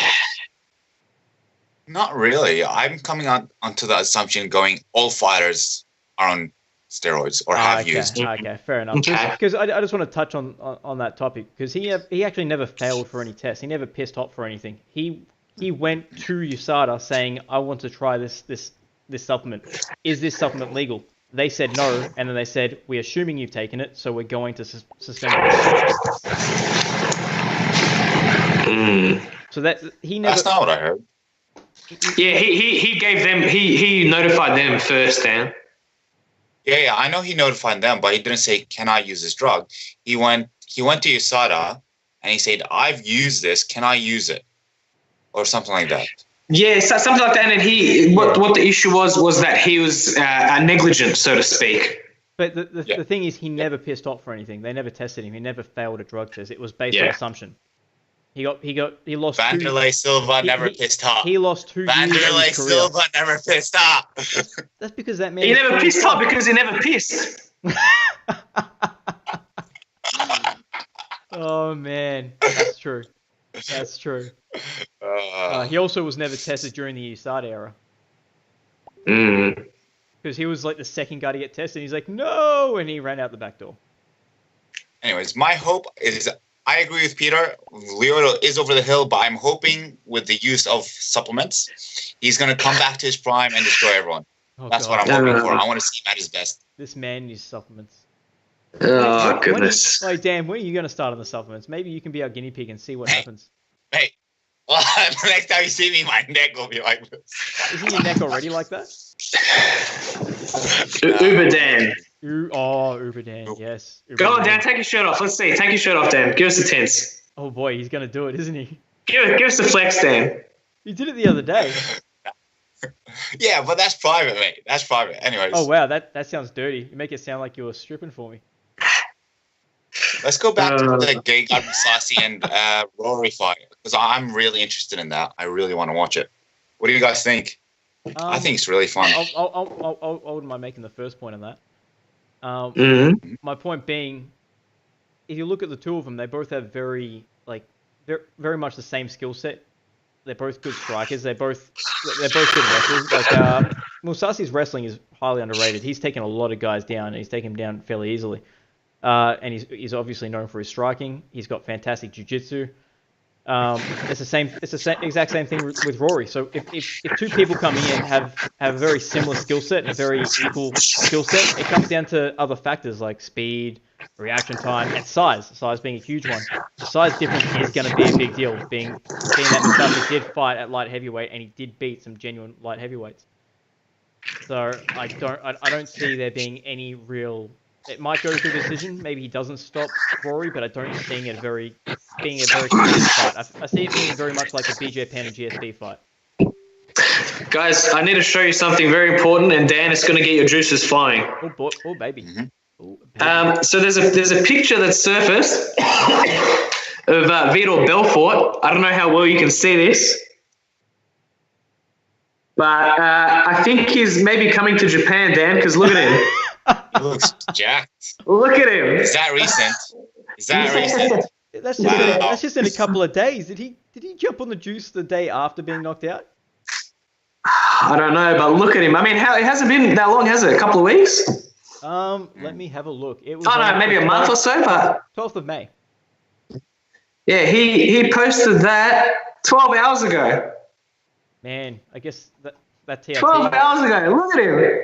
Speaker 2: Not really. I'm coming onto the assumption going all fighters are on steroids or have used.
Speaker 1: Okay, fair enough. Because I just want to touch on that topic, because he actually never failed for any tests. He never pissed hot for anything. He went to USADA saying, I want to try this supplement. Is this supplement legal? They said no, and then they said, we're assuming you've taken it, so we're going to suspend it. So that he never.
Speaker 2: That's not what I heard.
Speaker 3: Yeah, he gave them. He notified them first, Dan.
Speaker 2: Yeah, I know he notified them, but he didn't say, "Can I use this drug?" He went to USADA and he said, "I've used this. Can I use it?" Or something like that.
Speaker 3: Yeah, so something like that. And what the issue was that he was negligent, so to speak.
Speaker 1: But the thing is, he never pissed hot for anything. They never tested him. He never failed a drug test. It was based on assumption. He lost.
Speaker 2: Vanderlei Silva never pissed hot.
Speaker 1: He lost 2 years.
Speaker 2: Vanderlei Silva never pissed hot.
Speaker 1: That's because that man.
Speaker 3: He never pissed hot because he never pissed.
Speaker 1: Oh man, that's true. That's true. He also was never tested during the USADA era. Because he was like the second guy to get tested. He's like, no, and he ran out the back door.
Speaker 2: Anyways, my hope is, I agree with Peter. Lyoto is over the hill, but I'm hoping with the use of supplements, he's going to come back to his prime and destroy everyone. That's what I'm hoping for. I want to see him at his best.
Speaker 1: This man uses supplements.
Speaker 3: Oh, goodness.
Speaker 1: Dan, when are you going to start on the supplements? Maybe you can be our guinea pig and see what happens.
Speaker 2: Hey, well, the next time you see me, my neck will be like this.
Speaker 1: Isn't your neck already like that?
Speaker 3: Uber Dan.
Speaker 1: Uber Dan, yes.
Speaker 3: Go on, Dan, take your shirt off. Let's see. Take your shirt off, Dan. Give us the tense.
Speaker 1: Oh, boy, he's going to do it, isn't he?
Speaker 3: Give us the flex, Dan.
Speaker 1: He did it the other day.
Speaker 2: Yeah, but that's private, mate. That's private. Anyways.
Speaker 1: Oh wow, that sounds dirty. You make it sound like you were stripping for me.
Speaker 2: Let's go back to the Gegard Mousasi and Rory fight because I'm really interested in that. I really want to watch it. What do you guys think? I think it's really fun.
Speaker 1: I wouldn't mind making the first point on that. My point being, if you look at the two of them, they both have very much the same skill set. They're both good strikers. They're both good wrestlers. Like Mousasi's wrestling is highly underrated. He's taken a lot of guys down, and he's taken them down fairly easily. And he's obviously known for his striking. He's got fantastic jiu-jitsu. It's the exact same thing with Rory. So if two people coming in have a very similar skill set and a very equal skill set, it comes down to other factors like speed, reaction time, and size. Size being a huge one. The size difference is going to be a big deal. Being that Mousasi did fight at light heavyweight and he did beat some genuine light heavyweights. So I don't see there being any real. It might go to a decision. Maybe he doesn't stop Rory, but I don't see it being a very competitive fight. I see it being very much like a BJ Penn and GSP fight.
Speaker 3: Guys, I need to show you something very important, and Dan, it's going to get your juices flying.
Speaker 1: Oh, boy, oh baby.
Speaker 2: Mm-hmm.
Speaker 1: Oh, baby.
Speaker 3: So there's a picture that surfaced of Vitor Belfort. I don't know how well you can see this, but I think he's maybe coming to Japan, Dan, because look at him.
Speaker 2: He looks jacked.
Speaker 3: Look at him.
Speaker 2: Is that recent?
Speaker 1: That's just in a couple of days. Did he jump on the juice the day after being knocked out?
Speaker 3: I don't know, but look at him. I mean, it hasn't been that long, has it? A couple of weeks?
Speaker 1: Let me have a look. It was
Speaker 3: maybe a month or so, but
Speaker 1: 12th of May.
Speaker 3: Yeah, he posted that 12 hours ago.
Speaker 1: Man, I guess that TRT.
Speaker 3: 12 hours ago. Look at him.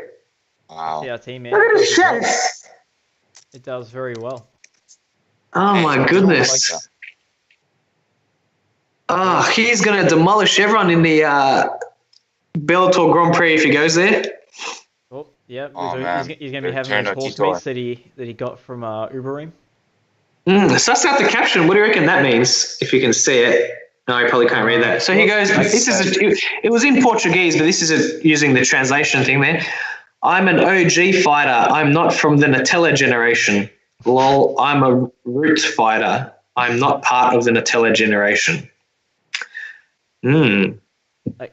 Speaker 2: Wow.
Speaker 1: TRT, man.
Speaker 3: Look at his chest.
Speaker 1: It does very well.
Speaker 3: Oh my goodness. Oh, he's going to demolish everyone in the Bellator Grand Prix if he goes there.
Speaker 1: Oh, yeah.
Speaker 2: Oh,
Speaker 1: he's going to be having those horse meats that he got from Uberim.
Speaker 3: Suss out the caption. What do you reckon that means, if you can see it? No, you probably can't read that. So he goes, it was in Portuguese, but this is using the translation thing there. I'm an OG fighter. I'm not from the Nutella generation. Lol, I'm a root fighter. I'm not part of the Nutella generation.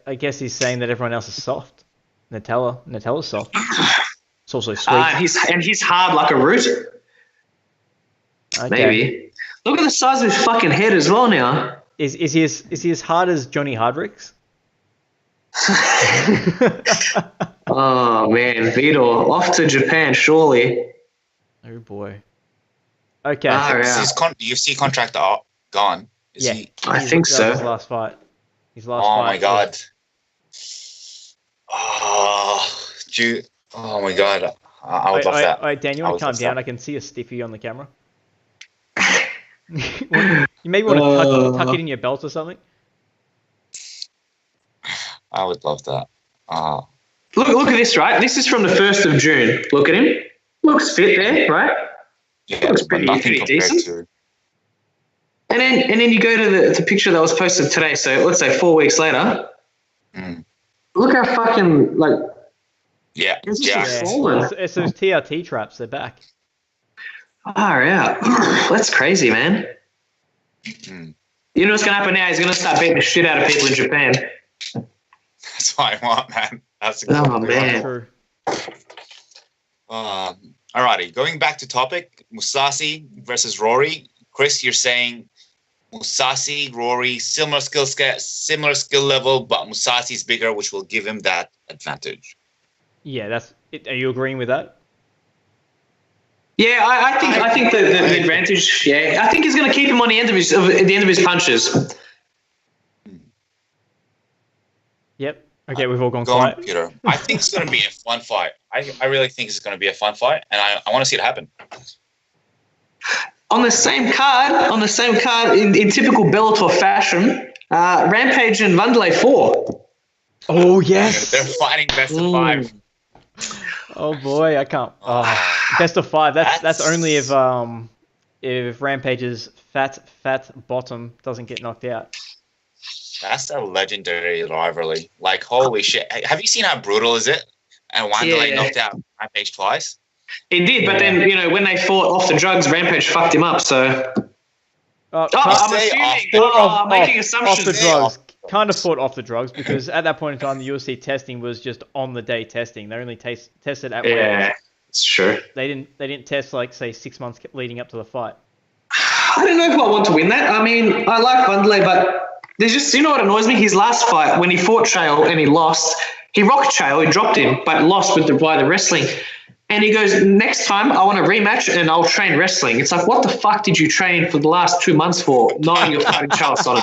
Speaker 1: I guess he's saying that everyone else is soft. Nutella's soft. It's also sweet.
Speaker 3: He's hard like a root.
Speaker 1: Okay.
Speaker 3: Maybe. Look at the size of his fucking head as well now.
Speaker 1: Is he as hard as Johny Hendricks?
Speaker 3: Oh man, Vitor off to Japan surely.
Speaker 1: Oh boy. Okay.
Speaker 2: Is his UFC contract gone?
Speaker 3: I think so.
Speaker 1: His last fight.
Speaker 2: Oh my god. Oh my god. I would love that.
Speaker 1: Wait, Dan, you want to calm down? I can see a stiffy on the camera. You maybe want to tuck it in your belt or something.
Speaker 2: I would love that.
Speaker 3: Look at this, right? This is from the 1st of June. Look at him. Looks fit there, right?
Speaker 2: Yeah,
Speaker 3: looks pretty decent. And then you go to the picture that was posted today. So let's say 4 weeks later. Look how fucking swollen.
Speaker 1: It's those TRT traps. They're back.
Speaker 3: That's crazy, man. You know what's gonna happen now? He's gonna start beating the shit out of people in Japan.
Speaker 2: That's what I want, man. That's exactly
Speaker 3: man.
Speaker 2: Alrighty, going back to topic, Mousasi versus Rory. Chris, you're saying Mousasi, Rory, similar skill level, but Mousasi's bigger, which will give him that advantage.
Speaker 1: Yeah, that's it. Are you agreeing with that?
Speaker 3: Yeah, I think the advantage. Yeah, I think he's going to keep him on the end of his punches.
Speaker 1: Yep. Okay, we've all gone
Speaker 2: Go on,
Speaker 1: quiet.
Speaker 2: Peter. I think it's going to be a fun fight. I really think it's going to be a fun fight, and I want to see it happen.
Speaker 3: On the same card, in typical Bellator fashion, Rampage and Wanderlei 4.
Speaker 1: Oh yes,
Speaker 2: they're fighting best of 5.
Speaker 1: Oh boy, I can't. Best of 5. That's only if Rampage's fat bottom doesn't get knocked out.
Speaker 2: That's a legendary rivalry. Like, holy shit. Have you seen how brutal is it? And Wanderlei knocked out Rampage twice.
Speaker 3: He did, but then, when they fought off the drugs, Rampage fucked him up, so... I'm assuming... I'm making assumptions.
Speaker 1: Off the drugs. Kind of fought off the drugs, because at that point in time, the UFC testing was just on-the-day testing. They only tested at
Speaker 3: Yeah, it's true.
Speaker 1: They didn't test, like, say, 6 months leading up to the fight.
Speaker 3: I don't know who I want to win that. I mean, I like Wanderlei, but there's just... You know what annoys me? His last fight, when he fought Chael and he lost, he rocked Chael, he dropped him, but lost by the wrestling. And he goes, next time I want a rematch and I'll train wrestling. It's like, what the fuck did you train for the last 2 months for, knowing you're fighting Charles Sonnen?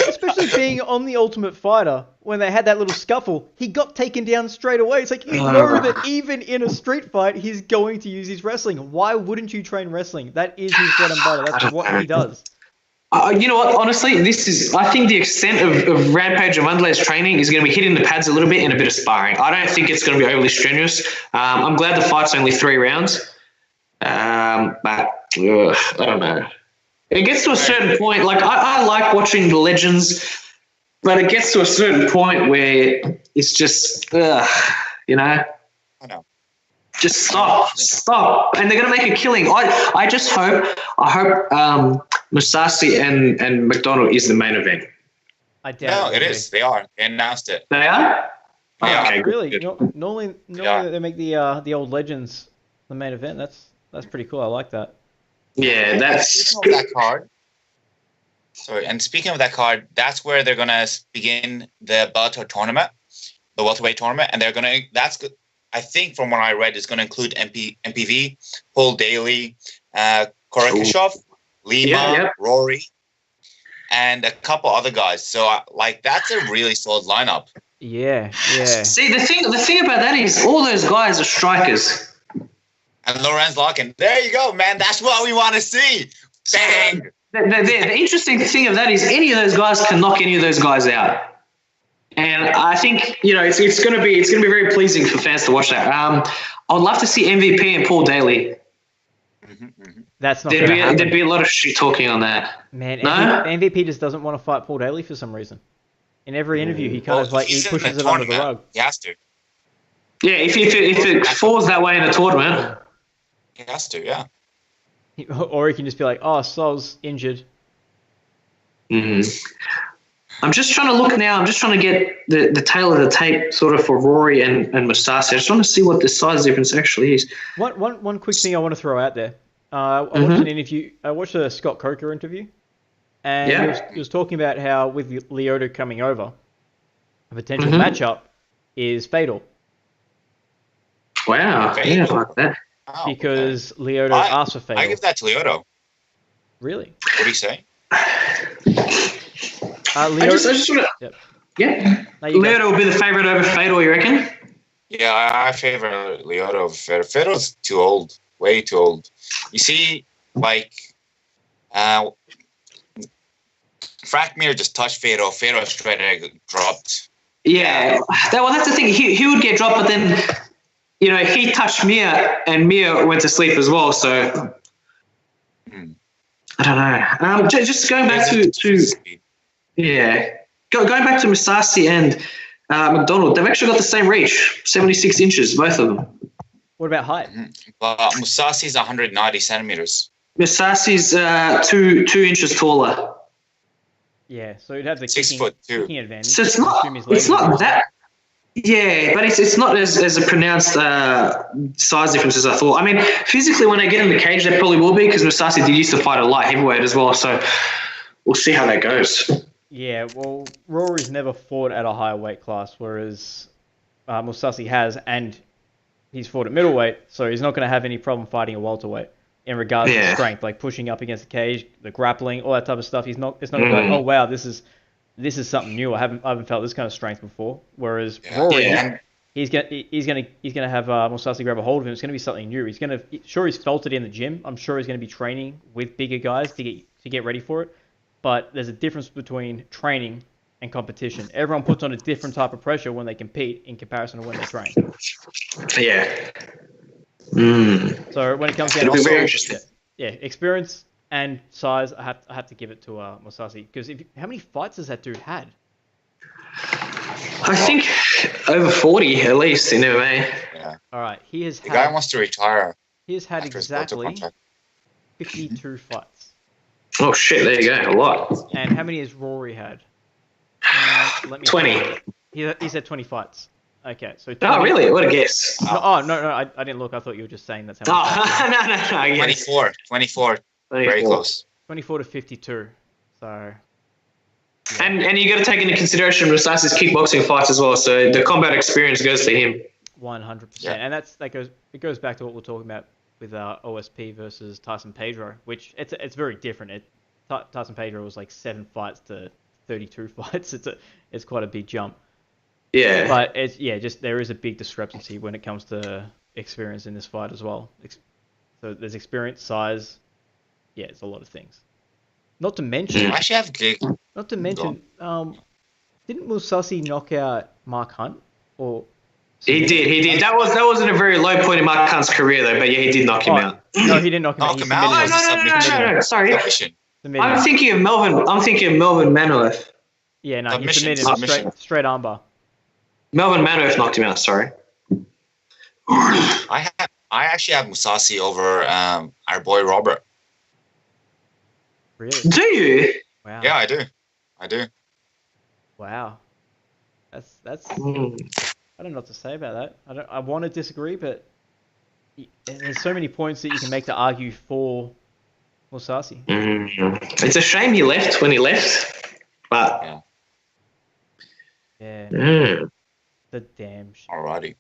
Speaker 1: Especially being on The Ultimate Fighter, when they had that little scuffle, he got taken down straight away. It's like, you know that even in a street fight, he's going to use his wrestling. Why wouldn't you train wrestling? That is his bread and butter. That's what he does.
Speaker 3: You know what? Honestly, I think the extent of Rampage and Wanderlei's training is going to be hitting the pads a little bit and a bit of sparring. I don't think it's going to be overly strenuous. I'm glad the fight's only 3 rounds. But I don't know. It gets to a certain point. Like, I like watching the legends, but it gets to a certain point where it's just, you know?
Speaker 2: I know.
Speaker 3: Just stop. And they're going to make a killing. I hope Musashi and McDonald is the main event.
Speaker 1: I doubt
Speaker 2: it is. They are. They announced it.
Speaker 3: They are?
Speaker 2: Okay,
Speaker 1: really?
Speaker 2: good.
Speaker 1: Normally they make the old legends the main event. That's pretty cool. I like that.
Speaker 3: Yeah, that's...
Speaker 2: Speaking of that card, and speaking of that card, that's where they're going to begin the Bellator tournament, the welterweight tournament, and they're going to... That's good. I think from what I read, it's going to include MPV, Paul Daly, Korakashov, Lima, Rory, and a couple other guys. So, that's a really solid lineup.
Speaker 1: Yeah.
Speaker 3: See, the thing about that is all those guys are strikers.
Speaker 2: And Lorenz Larkin. There you go, man. That's what we want to see. Bang!
Speaker 3: The interesting thing of that is any of those guys can knock any of those guys out. And I think, it's going to be very pleasing for fans to watch that. I'd love to see MVP and Paul Daly.
Speaker 1: That's not going to happen.
Speaker 3: There'd be a lot of shit talking on that.
Speaker 1: Man,
Speaker 3: no?
Speaker 1: MVP just doesn't want to fight Paul Daly for some reason. In every interview, he kind of he pushes it under the rug.
Speaker 2: He has to.
Speaker 3: Yeah, if it falls that way in a tournament.
Speaker 2: He has to, yeah.
Speaker 1: Or he can just be like, oh, Sol's injured.
Speaker 3: I'm just trying to look now. I'm just trying to get the tail of the tape sort of for Rory and Musashi. I just want to see what the size difference actually is.
Speaker 1: One quick thing I want to throw out there. I watched an interview. I watched a Scott Coker interview. And he was talking about how with Lyoto coming over, a potential matchup is Fatal.
Speaker 3: Wow. Yeah, I like that.
Speaker 1: Because Lyoto asked for Fatal.
Speaker 2: I give that to Lyoto.
Speaker 1: Really?
Speaker 2: What do you say?
Speaker 3: I just want to... Yeah. Lyoto will be the favourite over Fatal, you reckon?
Speaker 2: Yeah, I favor Lyoto over Fatal. Fatal's too old. Way too old. You see, Frackmere just touched Fatal. Fatal straight away dropped.
Speaker 3: Yeah. That's the thing. He would get dropped, but then, he touched Mia, and Mia went to sleep as well, so... I don't know. Just going back to going back to Musashi and McDonald, they've actually got the same reach, 76 inches, both of them.
Speaker 1: What about height?
Speaker 2: But Musashi's 190 centimeters.
Speaker 3: Musashi's 2 inches taller.
Speaker 1: Yeah, so he'd have the
Speaker 2: 6'2"
Speaker 1: advantage.
Speaker 3: So it's not that. Yeah, but it's not as a pronounced size difference as I thought. I mean, physically, when they get in the cage, they probably will be, because Musashi did used to fight a light heavyweight as well. So we'll see how that goes.
Speaker 1: Yeah, well, Rory's never fought at a higher weight class, whereas Musashi has, and he's fought at middleweight, so he's not going to have any problem fighting a welterweight in regards to strength, like pushing up against the cage, the grappling, all that type of stuff. It's not going to be like, oh wow, this is something new. I haven't felt this kind of strength before. Whereas Rory, he's gonna have Musashi grab a hold of him. It's gonna be something new. He's felt it in the gym. I'm sure he's gonna be training with bigger guys to get ready for it. But there's a difference between training and competition. Everyone puts on a different type of pressure when they compete in comparison to when they train.
Speaker 3: Yeah.
Speaker 1: So when it comes down to
Speaker 3: very interesting.
Speaker 1: experience And size, I have to give it to Mousasi because how many fights has that dude had?
Speaker 3: I think over 40 at least in MMA.
Speaker 2: Yeah.
Speaker 1: All right,
Speaker 2: The guy wants to retire
Speaker 1: he has had
Speaker 2: after his Bellator
Speaker 1: exactly
Speaker 2: contract.
Speaker 1: 52 fights.
Speaker 3: Oh shit! There you go, a lot.
Speaker 1: And how many has Rory had? Let me
Speaker 3: 20.
Speaker 1: find it. He's had 20 fights. Okay, so 20,
Speaker 3: Oh really? What a guess.
Speaker 1: No, I didn't look. I thought you were just saying that's how many fights he had.
Speaker 3: No. Yes.
Speaker 2: 24. Very close.
Speaker 1: 24 to 52. So. Yeah.
Speaker 3: And you got to take into consideration Musasi's kickboxing fights as well. So the combat experience goes to him.
Speaker 1: 100%,
Speaker 2: Yeah.
Speaker 1: and it goes back to what we're talking about with OSP versus Tyson Pedro, which it's very different. Tyson Pedro was like 7 fights to 32 fights. It's quite a big jump.
Speaker 3: Yeah.
Speaker 1: But just there is a big discrepancy when it comes to experience in this fight as well. So there's experience, size. Yeah, it's a lot of things. Not to mention,
Speaker 2: I actually have gig.
Speaker 1: didn't Mousasi knock out Mark Hunt or?
Speaker 3: He did. That wasn't a very low point in Mark Hunt's career though, but yeah, he did knock him out.
Speaker 1: No, he didn't knock him out.
Speaker 2: Knock him out?
Speaker 3: No. Sorry.
Speaker 2: Submission.
Speaker 3: I'm thinking of Melvin Manoff.
Speaker 1: Yeah, no, he
Speaker 2: Submission.
Speaker 1: submitted him straight armbar.
Speaker 3: Melvin Manoff knocked him out. Sorry.
Speaker 2: I actually have Musasi over our boy Robert.
Speaker 1: Really?
Speaker 3: Do you?
Speaker 1: Wow.
Speaker 2: Yeah, I do.
Speaker 1: Wow. That's.
Speaker 3: Mm.
Speaker 1: I don't know what to say about that. I want to disagree, but there's so many points that you can make to argue for Mousasi.
Speaker 3: It's a shame he left when he left, but
Speaker 1: Yeah. The damn shit.
Speaker 2: Alrighty.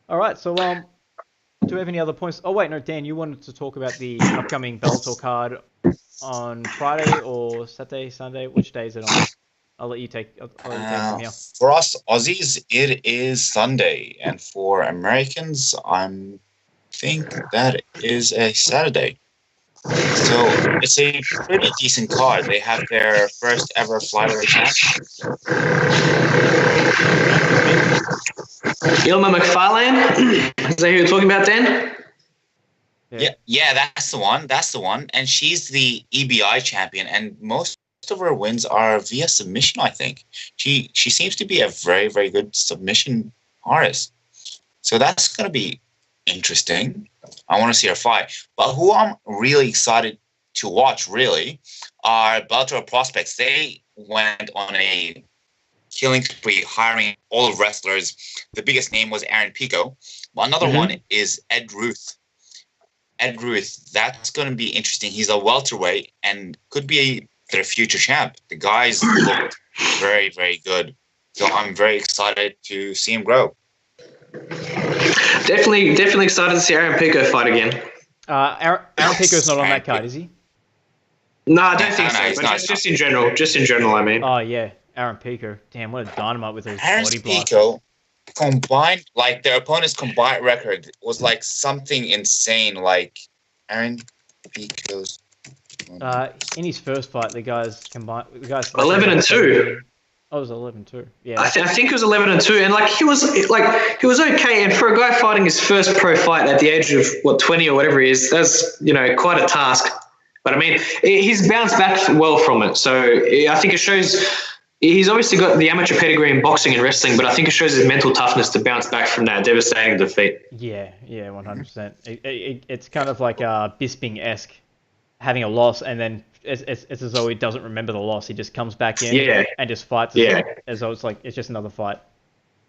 Speaker 1: All right, so do we have any other points? Oh wait, no, Dan, you wanted to talk about the upcoming Bellator card on Friday or Saturday, Sunday. Which day is it on? I'll let you take from here.
Speaker 2: For us Aussies, it is Sunday, and for Americans, I think that is a Saturday. So it's a pretty decent card. They have their first ever flyweight champion.
Speaker 3: Ilma McFarlane, is that who you're talking about, Dan?
Speaker 2: Yeah, that's the one. And she's the EBI champion, and most of her wins are via submission, I think. She seems to be a very, very good submission artist. So that's going to be interesting. I want to see her fight. But who I'm really excited to watch, really, are Bellator prospects. They went on a killing spree, hiring all wrestlers. The biggest name was Aaron Pico. Well, another one is Ed Ruth. Ed Ruth, that's going to be interesting. He's a welterweight and could be their future champ. The guys looked very, very good. So I'm very excited to see him grow.
Speaker 3: Definitely excited to see Aaron Pico fight again.
Speaker 1: Aaron Pico's not on that card, is he?
Speaker 3: No, I don't think so.
Speaker 2: he's
Speaker 3: But
Speaker 2: not.
Speaker 3: just in general, I mean.
Speaker 1: Oh yeah, Aaron Pico. Damn, what a dynamite with those
Speaker 2: Aaron
Speaker 1: body blocks.
Speaker 2: Pico combined, like their opponent's combined record was like something insane. Like Aaron Pico's.
Speaker 1: In his first fight, the guys combined.
Speaker 3: 11-2.
Speaker 1: Oh, it was 11-2. Yeah.
Speaker 3: I think it was 11-2, and he was okay. And for a guy fighting his first pro fight at the age of 20 or whatever he is, that's quite a task. But I mean, he's bounced back well from it. So I think it shows he's obviously got the amateur pedigree in boxing and wrestling, but I think it shows his mental toughness to bounce back from that devastating defeat.
Speaker 1: Yeah, 100%. It's kind of like Bisping-esque, having a loss and then it's as though he doesn't remember the loss. He just comes back in and just fights as though it's just another fight.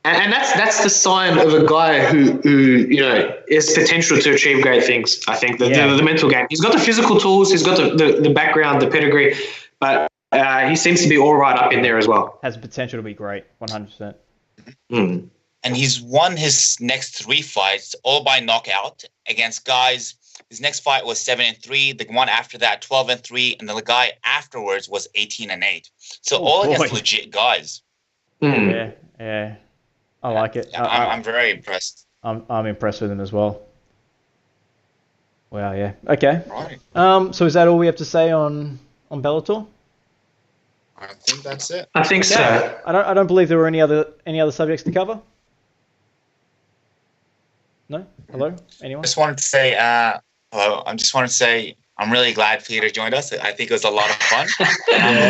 Speaker 3: And that's the sign of a guy who has potential to achieve great things. I think the mental game. He's got the physical tools. He's got the background, the pedigree, but he seems to be all right up in there as well.
Speaker 1: Has the potential to be great, 100%.
Speaker 3: Mm.
Speaker 2: And he's won his next 3 fights all by knockout against guys. His next fight was 7-3. The one after that, 12-3, and the guy afterwards was 18-8. So all against legit guys.
Speaker 3: Mm.
Speaker 1: Yeah. I like it.
Speaker 2: Yeah, I'm very impressed.
Speaker 1: I'm impressed with him as well. Wow, yeah. Okay.
Speaker 2: Right.
Speaker 1: So is that all we have to say on Bellator?
Speaker 2: I think that's it.
Speaker 3: I think so.
Speaker 1: I don't believe there were any other subjects to cover. No? Hello? Anyone?
Speaker 2: Just wanted to say hello. I just wanted to say I'm really glad Peter joined us. I think it was a lot of fun.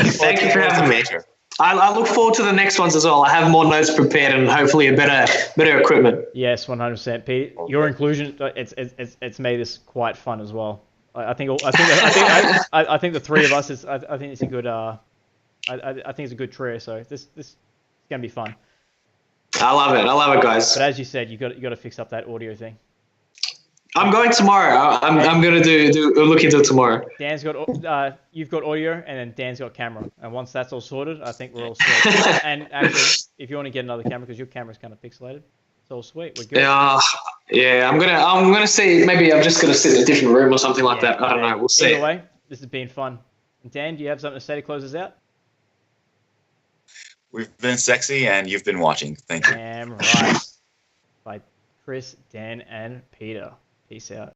Speaker 3: Thank you for having me. I look forward to the next ones as well. I have more notes prepared and hopefully a better equipment.
Speaker 1: Yes, 100%. Pete, your inclusion, it's made this quite fun as well. I think the three of us I think it's a good I think it's a good trio. So this is gonna be fun.
Speaker 3: I love it, guys.
Speaker 1: But as you said, you got to fix up that audio thing.
Speaker 3: I'm going tomorrow. I'm gonna do look into it tomorrow.
Speaker 1: Dan's got you've got audio, and then Dan's got camera. And once that's all sorted, I think we're all sweet. And actually, if you want to get another camera, because your camera's kind of pixelated, it's all sweet. We're good.
Speaker 3: Yeah. I'm gonna see. Maybe I'm just gonna sit in a different room or something like that. I don't know. We'll see.
Speaker 1: Either way, this has been fun. And Dan, do you have something to say to close us out?
Speaker 2: We've been sexy, and you've been watching. Thank you.
Speaker 1: Damn right. By Chris, Dan, and Peter. Peace out.